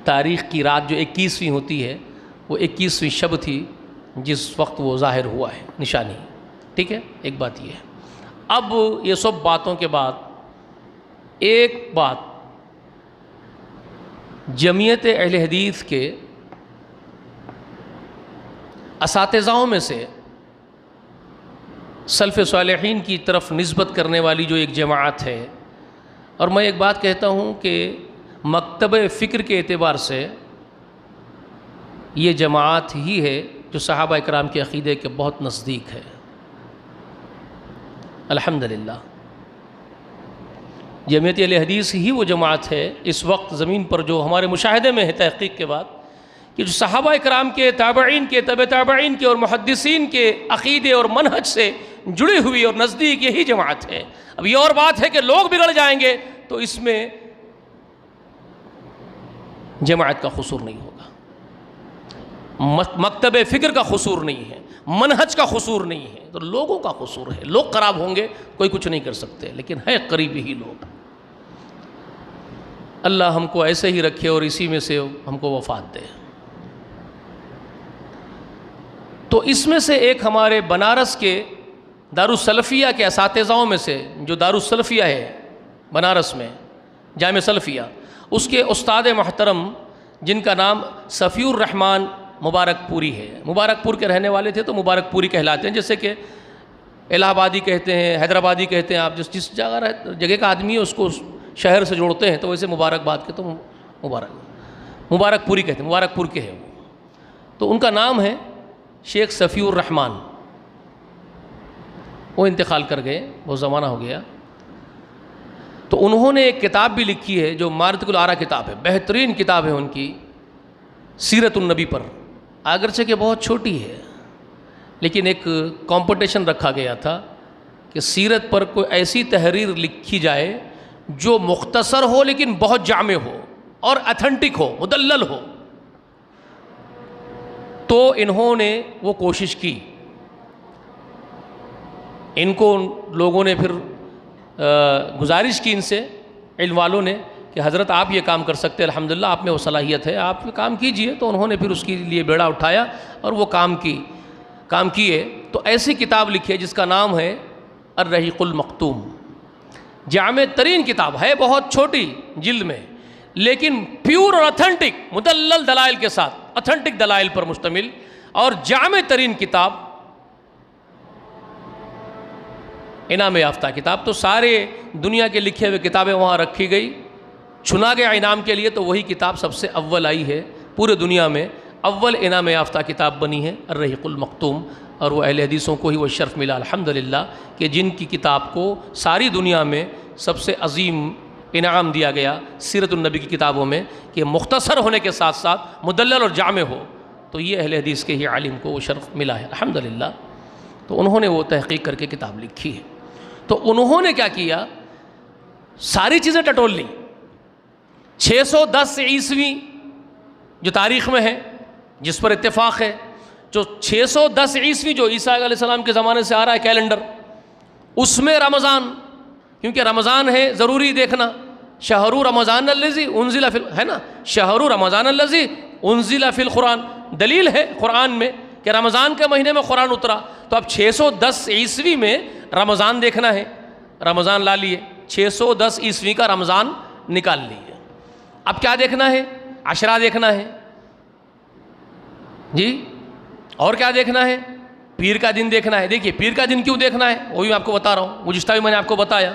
تاریخ کی رات جو 21ویں ہوتی ہے، وہ 21ویں شب تھی جس وقت وہ ظاہر ہوا ہے نشانی، ٹھیک ہے، ایک بات یہ ہے۔ اب یہ سب باتوں کے بعد ایک بات جمعیت اہل حدیث کے اساتذاؤں میں سے سلف صالحین کی طرف نسبت کرنے والی جو ایک جماعت ہے، اور میں ایک بات کہتا ہوں کہ مکتب فکر کے اعتبار سے یہ جماعت ہی ہے جو صحابہ اکرام کے عقیدے کے بہت نزدیک ہے، الحمدللہ۔ جمعیت اہل حدیث ہی وہ جماعت ہے اس وقت زمین پر جو ہمارے مشاہدے میں ہے تحقیق کے بعد، کہ جو صحابہ اکرام کے، تابعین کے، تبع تابعین کے اور محدثین کے عقیدے اور منہج سے جڑی ہوئی اور نزدیک یہی جماعت ہے۔ اب یہ اور بات ہے کہ لوگ بگڑ جائیں گے تو اس میں جماعت کا قصور نہیں ہوگا، مکتب فکر کا قصور نہیں ہے، منہج کا قصور نہیں ہے، تو لوگوں کا قصور ہے۔ لوگ خراب ہوں گے، کوئی کچھ نہیں کر سکتے، لیکن ہے قریبی ہی لوگ۔ اللہ ہم کو ایسے ہی رکھے اور اسی میں سے ہم کو وفات دے۔ تو اس میں سے ایک ہمارے بنارس کے دارالسلفیہ کے اساتذاؤں میں سے، جو دارالسلفیہ ہے بنارس میں، جامع سلفیہ، اس کے استاد محترم جن کا نام صفی الرحمن مبارک پوری ہے، مبارک پور کے رہنے والے تھے تو مبارک پوری کہلاتے ہیں، جیسے کہ الہ آبادی کہتے ہیں، حیدرآبادی کہتے ہیں، آپ جس جگہ کا آدمی ہے اس کو شہر سے جوڑتے ہیں، تو ویسے مبارکباد کے تو مبارک پوری کہتے ہیں، مبارک پور کے ہیں وہ۔ تو ان کا نام ہے شیخ صفی الرحمن، وہ انتقال کر گئے، بہت زمانہ ہو گیا۔ تو انہوں نے ایک کتاب بھی لکھی ہے جو مارتق الآراء کتاب ہے، بہترین کتاب ہے ان کی، سیرت النبی پر، اگرچہ کہ بہت چھوٹی ہے، لیکن ایک کمپٹیشن رکھا گیا تھا کہ سیرت پر کوئی ایسی تحریر لکھی جائے جو مختصر ہو لیکن بہت جامع ہو اور اتھینٹک ہو، مدلل ہو۔ تو انہوں نے وہ کوشش کی، ان کو لوگوں نے پھر گزارش کی ان سے، علم والوں نے، کہ حضرت آپ یہ کام کر سکتے ہیں، الحمدللہ آپ میں وہ صلاحیت ہے، آپ یہ کام کیجئے۔ تو انہوں نے پھر اس کے لیے بیڑا اٹھایا اور وہ کام کیے۔ تو ایسی کتاب لکھی ہے جس کا نام ہے الرحیق المختوم، جامع ترین کتاب ہے، بہت چھوٹی جلد میں، لیکن پیور اور اتھینٹک مدلل دلائل کے ساتھ، اتھینٹک دلائل پر مشتمل اور جامع ترین کتاب، انعام یافتہ کتاب۔ تو سارے دنیا کے لکھے ہوئے کتابیں وہاں رکھی گئی، چنا گیا انعام کے لیے، تو وہی کتاب سب سے اول آئی ہے پورے دنیا میں، اول انعام یافتہ کتاب بنی ہے الرحیق المختوم، اور وہ اہل حدیثوں کو ہی وہ شرف ملا الحمدللہ کہ جن کی کتاب کو ساری دنیا میں سب سے عظیم انعام دیا گیا سیرت النبی کی کتابوں میں، کہ مختصر ہونے کے ساتھ ساتھ مدلل اور جامع ہو، تو یہ اہل حدیث کے ہی عالم کو وہ شرف ملا ہے الحمدللہ۔ تو انہوں نے وہ تحقیق کر کے کتاب لکھی ہے۔ تو انہوں نے کیا کیا، ساری چیزیں ٹٹول لیں۔ 610 عیسوی جو تاریخ میں ہے، جس پر اتفاق ہے، جو 610 عیسوی جو عیسیٰ علیہ السلام کے زمانے سے آ رہا ہے کیلنڈر، اس میں رمضان، کیونکہ رمضان ہے ضروری دیکھنا، شہر رمضان الذی انزل فی ہے نا، شہر رمضان الذی انزل فی القرآن، دلیل ہے قرآن میں کہ رمضان کے مہینے میں قرآن اترا۔ تو اب 610 عیسوی میں رمضان دیکھنا ہے، رمضان لا لیے، 610 عیسوی کا رمضان نکال لیے۔ اب کیا دیکھنا ہے، عشرہ دیکھنا ہے جی، اور کیا دیکھنا ہے، پیر کا دن دیکھنا ہے۔ دیکھیے پیر کا دن کیوں دیکھنا ہے، وہ بھی میں آپ کو بتا رہا ہوں، گزشتہ بھی میں نے آپ کو بتایا،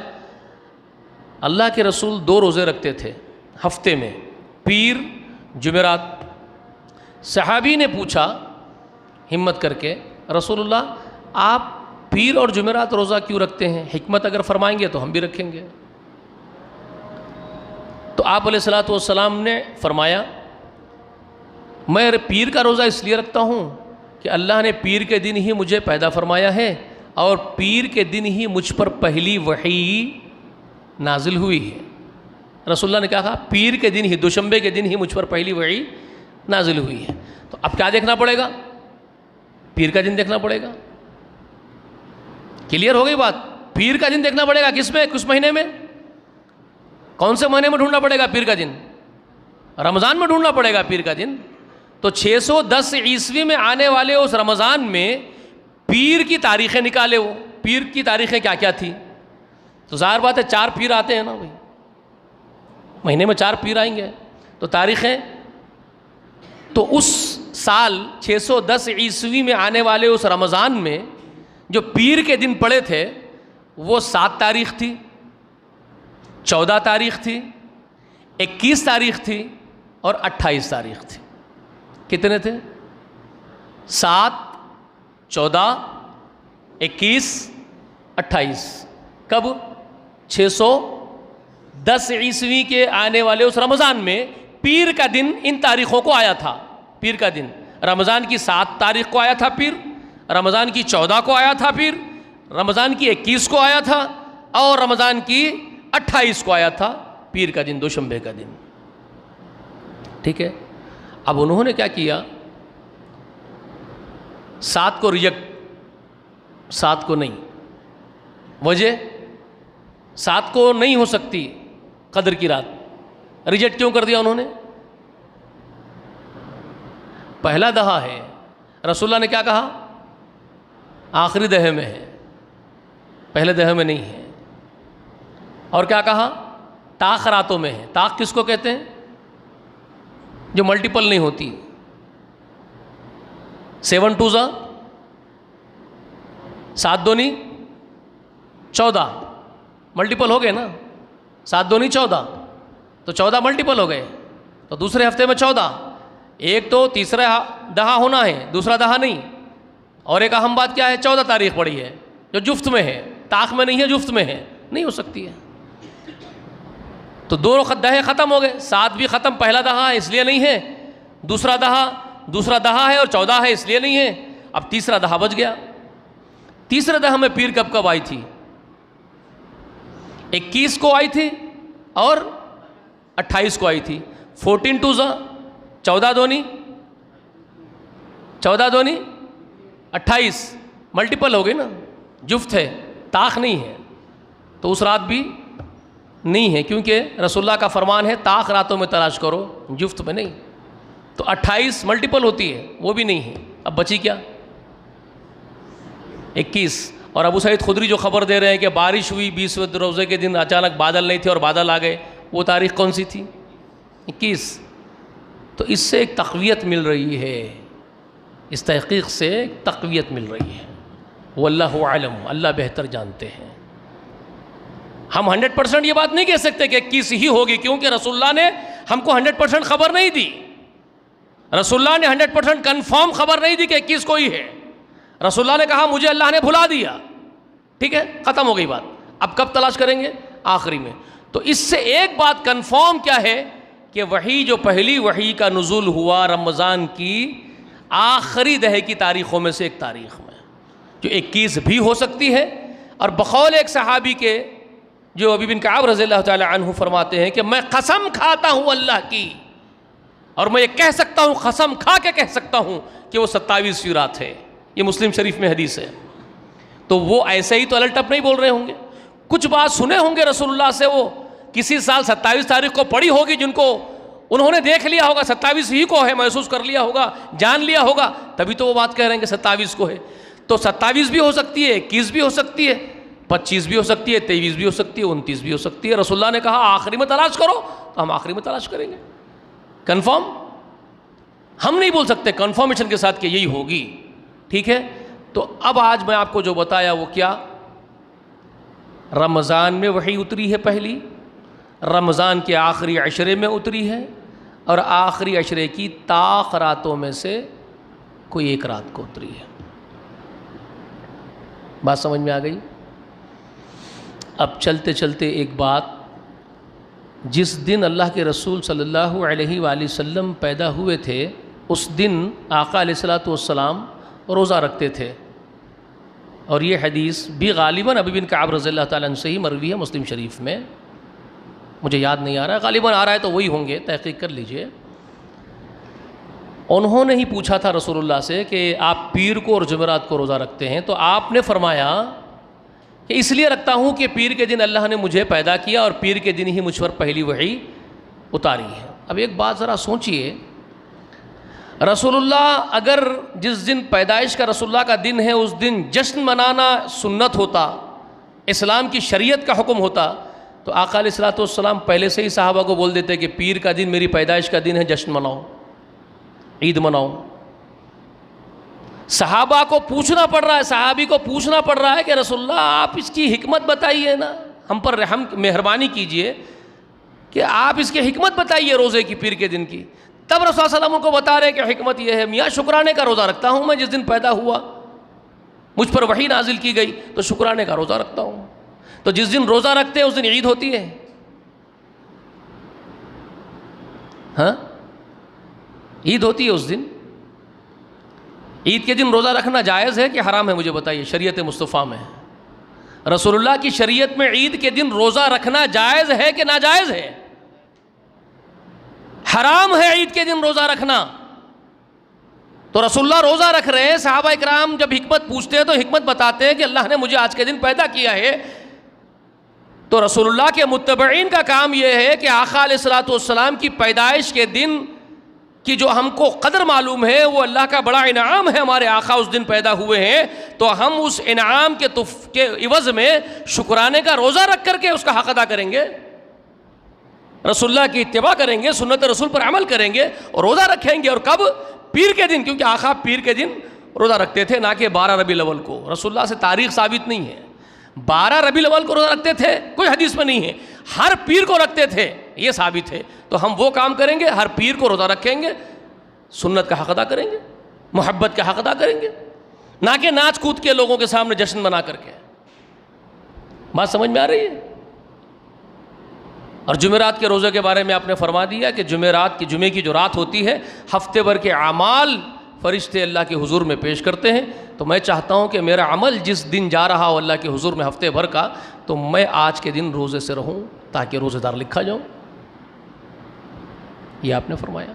اللہ کے رسول 2 روزے رکھتے تھے ہفتے میں، پیر جمعرات۔ صحابی نے پوچھا ہمت کر کے، رسول اللہ آپ پیر اور جمعرات روزہ کیوں رکھتے ہیں، حکمت اگر فرمائیں گے تو ہم بھی رکھیں گے۔ تو آپ علیہ الصلوۃ والسلام نے فرمایا، میں پیر کا روزہ اس لیے رکھتا ہوں کہ اللہ نے پیر کے دن ہی مجھے پیدا فرمایا ہے، اور پیر کے دن ہی مجھ پر پہلی وحی نازل ہوئی ہے۔ رسول اللہ نے کہا پیر کے دن ہی، دوشنبے کے دن ہی مجھ پر پہلی وحی نازل ہوئی ہے۔ تو اب کیا دیکھنا پڑے گا، پیر کا دن دیکھنا پڑے گا۔ کلیئر ہو گئی بات؟ پیر کا دن دیکھنا پڑے گا کس میں، کس مہینے میں؟ کون سے مہینے میں ڈھونڈنا پڑے گا پیر کا دن؟ رمضان میں ڈھونڈنا پڑے گا پیر کا دن۔ تو 610 عیسوی میں آنے والے اس رمضان میں پیر کی تاریخیں نکالے، وہ پیر کی تاریخیں کیا کیا تھی؟ تو ظاہر بات ہے 4 پیر آتے ہیں نا بھائی، مہینے میں 4 پیر آئیں گے، تو تاریخیں، تو اس سال 610 عیسوی میں آنے والے اس رمضان میں جو پیر کے دن پڑے تھے وہ 7 تاریخ تھی، 14 تاریخ تھی، 21 تاریخ تھی اور 28 تاریخ تھی۔ کتنے تھے؟ 7، 14، 21، 28۔ کب؟ 610 عیسوی کے آنے والے اس رمضان میں پیر کا دن ان تاریخوں کو آیا تھا۔ پیر کا دن رمضان کی 7 تاریخ کو آیا تھا پیر، رمضان کی 14 کو آیا تھا پیر، رمضان کی 21 کو آیا تھا اور رمضان کی 28 کو آیا تھا پیر کا دن، دوشنبے کا دن۔ ٹھیک ہے، اب انہوں نے کیا کیا؟ 7 کو ریجیکٹ، 7 کو نہیں۔ وجہ 7 کو نہیں ہو سکتی قدر کی رات، ریجیکٹ کیوں کر دیا انہوں نے؟ پہلا دہا ہے، رسول اللہ نے کیا کہا؟ آخری دہے میں ہے، پہلے دہے میں نہیں ہے۔ اور کیا کہا؟ طاق راتوں میں ہے۔ طاق کس کو کہتے ہیں؟ جو ملٹیپل نہیں ہوتی۔ 7 2 7 2 14 ملٹیپل ہو گئے نا، 7 2 14، تو 14 ملٹیپل ہو گئے، تو دوسرے ہفتے میں 14، ایک تو تیسرا دہا ہونا ہے، دوسرا دہا نہیں۔ اور ایک اہم بات کیا ہے؟ 14 تاریخ پڑی ہے جو جفت میں ہے، طاق میں نہیں ہے، جفت میں ہے، نہیں ہو سکتی ہے۔ تو 2 دہے ختم ہو گئے، 7 بھی ختم، پہلا دہا ہے اس لیے نہیں ہے، دوسرا دہا ہے اور 14 ہے اس لیے نہیں ہے، اب تیسرا دہا بچ گیا۔ تیسرے دہا میں پیر کب آئی تھی؟ 21 کو آئی تھی اور 28 کو آئی تھی۔ 14 2 14 2 14 2 28 ملٹیپل ہو گئی نا، جفت ہے، طاق نہیں ہے، تو اس رات بھی نہیں ہے، کیونکہ رسول اللہ کا فرمان ہے طاق راتوں میں تلاش کرو، جفت میں نہیں۔ تو 28 ملٹیپل ہوتی ہے، وہ بھی نہیں ہے، اب بچی کیا؟ 21۔ اور ابو سعید خدری جو خبر دے رہے ہیں کہ بارش ہوئی 20ویں روزے کے دن، اچانک بادل نہیں تھے اور بادل آ گئے، وہ تاریخ کون سی تھی؟ 21۔ تو اس سے ایک تقویت مل رہی ہے، اس تحقیق سے ایک تقویت مل رہی ہے۔ واللہ اعلم، اللہ بہتر جانتے ہیں۔ ہم 100% یہ بات نہیں کہہ سکتے کہ 21 ہی ہوگی، کیونکہ رسول اللہ نے ہم کو 100% خبر نہیں دی، رسول اللہ نے 100% کنفرم خبر نہیں دی کہ 21 کو ہی ہے۔ رسول اللہ نے کہا مجھے اللہ نے بھلا دیا، ٹھیک ہے، ختم ہو گئی بات۔ اب کب تلاش کریں گے؟ آخری میں۔ تو اس سے ایک بات کنفرم کیا ہے کہ وحی جو پہلی وحی کا نزول ہوا رمضان کی آخری دہے کی تاریخوں میں سے ایک تاریخ میں، جو 21 بھی ہو سکتی ہے، اور بقول ایک صحابی کے جو ابی بن کعب رضی اللہ تعالی عنہ فرماتے ہیں کہ میں قسم کھاتا ہوں اللہ کی، اور میں یہ کہہ سکتا ہوں، قسم کھا کے کہہ سکتا ہوں کہ وہ 27ویں رات ہے۔ یہ مسلم شریف میں حدیث ہے۔ تو وہ ایسے ہی تو الٹ اپ نہیں بول رہے ہوں گے، کچھ بات سنے ہوں گے رسول اللہ سے، وہ کسی سال 27 تاریخ کو پڑھی ہوگی، جن کو انہوں نے دیکھ لیا ہوگا 27 ہی کو ہے، محسوس کر لیا ہوگا، جان لیا ہوگا، تبھی تو وہ بات کہہ رہے ہیں کہ 27 کو ہے۔ تو 27 بھی ہو سکتی ہے، 21 بھی ہو سکتی ہے، 25 بھی ہو سکتی ہے، 23 بھی ہو سکتی ہے، 29 بھی ہو سکتی ہے۔ رسول اللہ نے کہا آخری میں تلاش کرو، تو ہم آخری میں تلاش کریں گے۔ کنفرم ہم نہیں بول سکتے کنفرمیشن کے ساتھ کہ یہی ہوگی، ٹھیک ہے۔ تو اب آج میں آپ کو جو بتایا وہ کیا؟ رمضان میں وحی اتری ہے پہلی، رمضان کے آخری عشرے میں اتری ہے، اور آخری عشرے کی طاق راتوں میں سے کوئی ایک رات کو اتری ہے۔ بات سمجھ میں آ گئی؟ اب چلتے چلتے ایک بات، جس دن اللہ کے رسول صلی اللہ علیہ وآلہ وسلم پیدا ہوئے تھے، اس دن آقا علیہ الصلوۃ والسلام روزہ رکھتے تھے، اور یہ حدیث بھی غالباً ابی بن کعب رضی اللہ تعالیٰ عنہ سے ہی مروی ہے مسلم شریف میں، مجھے یاد نہیں آ رہا ہے، غالباً آ رہا ہے تو وہی ہوں گے، تحقیق کر لیجئے۔ انہوں نے ہی پوچھا تھا رسول اللہ سے کہ آپ پیر کو اور جمعرات کو روزہ رکھتے ہیں، تو آپ نے فرمایا کہ اس لیے رکھتا ہوں کہ پیر کے دن اللہ نے مجھے پیدا کیا اور پیر کے دن ہی مجھ پر پہلی وحی اتاری ہے۔ اب ایک بات ذرا سوچئے، رسول اللہ اگر جس دن پیدائش کا رسول اللہ کا دن ہے اس دن جشن منانا سنت ہوتا، اسلام کی شریعت کا حکم ہوتا، تو آقا علیہ الصلوۃ والسلام پہلے سے ہی صحابہ کو بول دیتے کہ پیر کا دن میری پیدائش کا دن ہے، جشن مناؤ، عید مناؤ۔ صحابہ کو پوچھنا پڑ رہا ہے، صحابی کو پوچھنا پڑ رہا ہے کہ رسول اللہ آپ اس کی حکمت بتائیے نا، ہم پر رحم مہربانی کیجئے کہ آپ اس کی حکمت بتائیے روزے کی، پیر کے دن کی۔ تب رسول اللہ صلی اللہ علیہ وسلم کو بتا رہے کہ حکمت یہ ہے، میاں شکرانے کا روزہ رکھتا ہوں میں، جس دن پیدا ہوا مجھ پر وحی نازل کی گئی تو شکرانے کا روزہ رکھتا ہوں۔ تو جس دن روزہ رکھتے ہیں اس دن عید ہوتی ہے، ہاں عید ہوتی ہے اس دن۔ عید کے دن روزہ رکھنا جائز ہے کہ حرام ہے؟ مجھے بتائیے، شریعت مصطفیٰ میں، رسول اللہ کی شریعت میں عید کے دن روزہ رکھنا جائز ہے کہ ناجائز ہے؟ حرام ہے عید کے دن روزہ رکھنا۔ تو رسول اللہ روزہ رکھ رہے ہیں، صحابہ اکرام جب حکمت پوچھتے ہیں تو حکمت بتاتے ہیں کہ اللہ نے مجھے آج کے دن پیدا کیا ہے۔ تو رسول اللہ کے متبعین کا کام یہ ہے کہ آقا علیہ الصلوۃ والسلام کی پیدائش کے دن کی جو ہم کو قدر معلوم ہے، وہ اللہ کا بڑا انعام ہے، ہمارے آقا اس دن پیدا ہوئے ہیں، تو ہم اس انعام کے عوض میں شکرانے کا روزہ رکھ کر کے اس کا حق ادا کریں گے، رسول اللہ کی اتباع کریں گے، سنت رسول پر عمل کریں گے اور روزہ رکھیں گے۔ اور کب؟ پیر کے دن، کیونکہ آقا پیر کے دن روزہ رکھتے تھے، نہ کہ 12 ربیع الاول کو۔ رسول اللہ سے تاریخ ثابت نہیں ہے، 12 ربیع الاول کو روزہ رکھتے تھے کوئی حدیث میں نہیں ہے، ہر پیر کو رکھتے تھے یہ ثابت ہے۔ تو ہم وہ کام کریں گے، ہر پیر کو روزہ رکھیں گے، سنت کا حق ادا کریں گے، محبت کا حق ادا کریں گے، نہ کہ ناچ کود کے لوگوں کے سامنے جشن منا کر کے۔ بات سمجھ میں آ رہی ہے؟ اور جمعرات کے روزے کے بارے میں آپ نے فرما دیا کہ جمعرات کی، جمعے کی جو رات ہوتی ہے، ہفتے بھر کے اعمال فرشتے اللہ کے حضور میں پیش کرتے ہیں۔ تو میں چاہتا ہوں کہ میرا عمل جس دن جا رہا ہو اللہ کے حضور میں ہفتے بھر کا، تو میں آج کے دن روزے سے رہوں تاکہ روزے دار لکھا جاؤں۔ یہ آپ نے فرمایا۔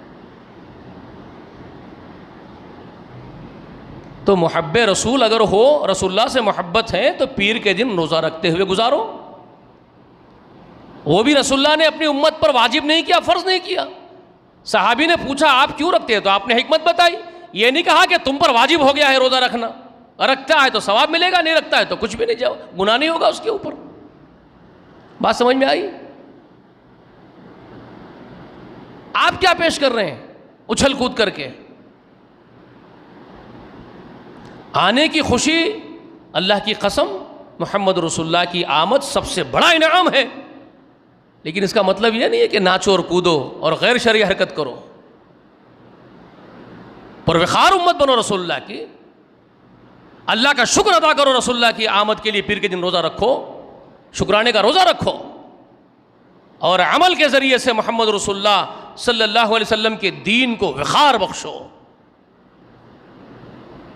تو محب رسول اگر ہو، رسول اللہ سے محبت ہے، تو پیر کے دن روزہ رکھتے ہوئے گزارو۔ وہ بھی رسول اللہ نے اپنی امت پر واجب نہیں کیا، فرض نہیں کیا۔ صحابی نے پوچھا آپ کیوں رکھتے ہیں، تو آپ نے حکمت بتائی۔ یہ نہیں کہا کہ تم پر واجب ہو گیا ہے روزہ رکھنا، رکھتا ہے تو ثواب ملے گا، نہیں رکھتا ہے تو کچھ بھی نہیں، جاؤ گناہ نہیں ہوگا اس کے اوپر۔ بات سمجھ میں آئی؟ آپ کیا پیش کر رہے ہیں اچھل کود کر کے؟ آنے کی خوشی، اللہ کی قسم محمد رسول اللہ کی آمد سب سے بڑا انعام ہے، لیکن اس کا مطلب یہ نہیں ہے کہ ناچو اور کودو اور غیر شرعی حرکت کرو۔ پروخار امت بنو رسول اللہ کی، اللہ کا شکر ادا کرو رسول اللہ کی آمد کے لیے، پیر کے دن روزہ رکھو، شکرانے کا روزہ رکھو، اور عمل کے ذریعے سے محمد رسول اللہ صلی اللہ علیہ وسلم کے دین کو وقار بخشو،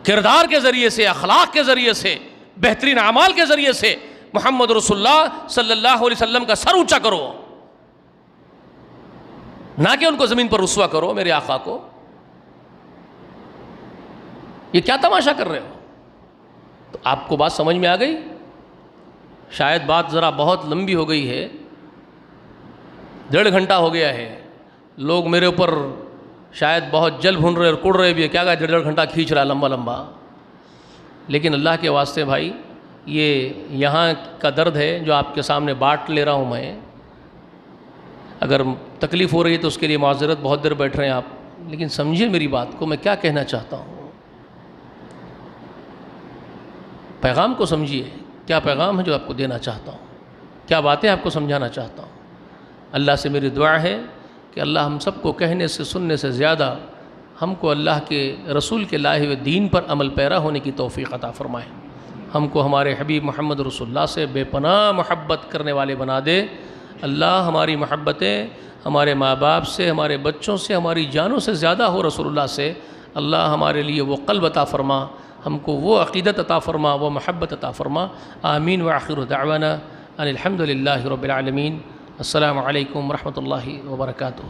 کردار کے ذریعے سے، اخلاق کے ذریعے سے، بہترین اعمال کے ذریعے سے محمد رسول اللہ صلی اللہ علیہ وسلم کا سر اونچا کرو، نہ کہ ان کو زمین پر رسوا کرو، میرے آقا کو۔ یہ کیا تماشا کر رہے ہو؟ تو آپ کو بات سمجھ میں آ گئی؟ شاید بات ذرا بہت لمبی ہو گئی ہے، 1.5 گھنٹہ ہو گیا ہے، لوگ میرے اوپر شاید بہت جل بھن رہے اور کڑ رہے بھی ہے، کیا کہا 1.5 گھنٹہ کھینچ رہا لمبا لمبا۔ لیکن اللہ کے واسطے بھائی، یہ یہاں کا درد ہے جو آپ کے سامنے بانٹ لے رہا ہوں میں۔ اگر تکلیف ہو رہی ہے تو اس کے لیے معذرت، بہت دیر بیٹھ رہے ہیں آپ، لیکن سمجھیے میری بات کو، میں کیا کہنا چاہتا ہوں، پیغام کو سمجھیے، کیا پیغام ہے جو آپ کو دینا چاہتا ہوں، کیا باتیں آپ کو سمجھانا چاہتا ہوں۔ اللہ سے میری دعا ہے کہ اللہ ہم سب کو کہنے سے سننے سے زیادہ ہم کو اللہ کے رسول کے لائے ہوئے دین پر عمل پیرا ہونے کی توفیق عطا فرمائے، ہم کو ہمارے حبیب محمد رسول اللہ سے بے پناہ محبت کرنے والے بنا دے۔ اللہ ہماری محبتیں ہمارے ماں باپ سے، ہمارے بچوں سے، ہماری جانوں سے زیادہ ہو رسول اللہ سے۔ اللہ ہمارے لیے وہ قلب عطا فرما، ہم کو وہ عقیدت عطا فرما، وہ محبت عطا فرما۔ آمین وآخر دعوانا ان الحمد للہ رب العالمین۔ السلام علیکم ورحمۃ اللہ وبرکاتہ۔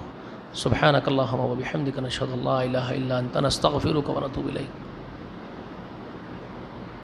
سبحانک اللہم وبحمدک، نشہد ان لا الہ الا انت، نستغفرک ونتوب الیک۔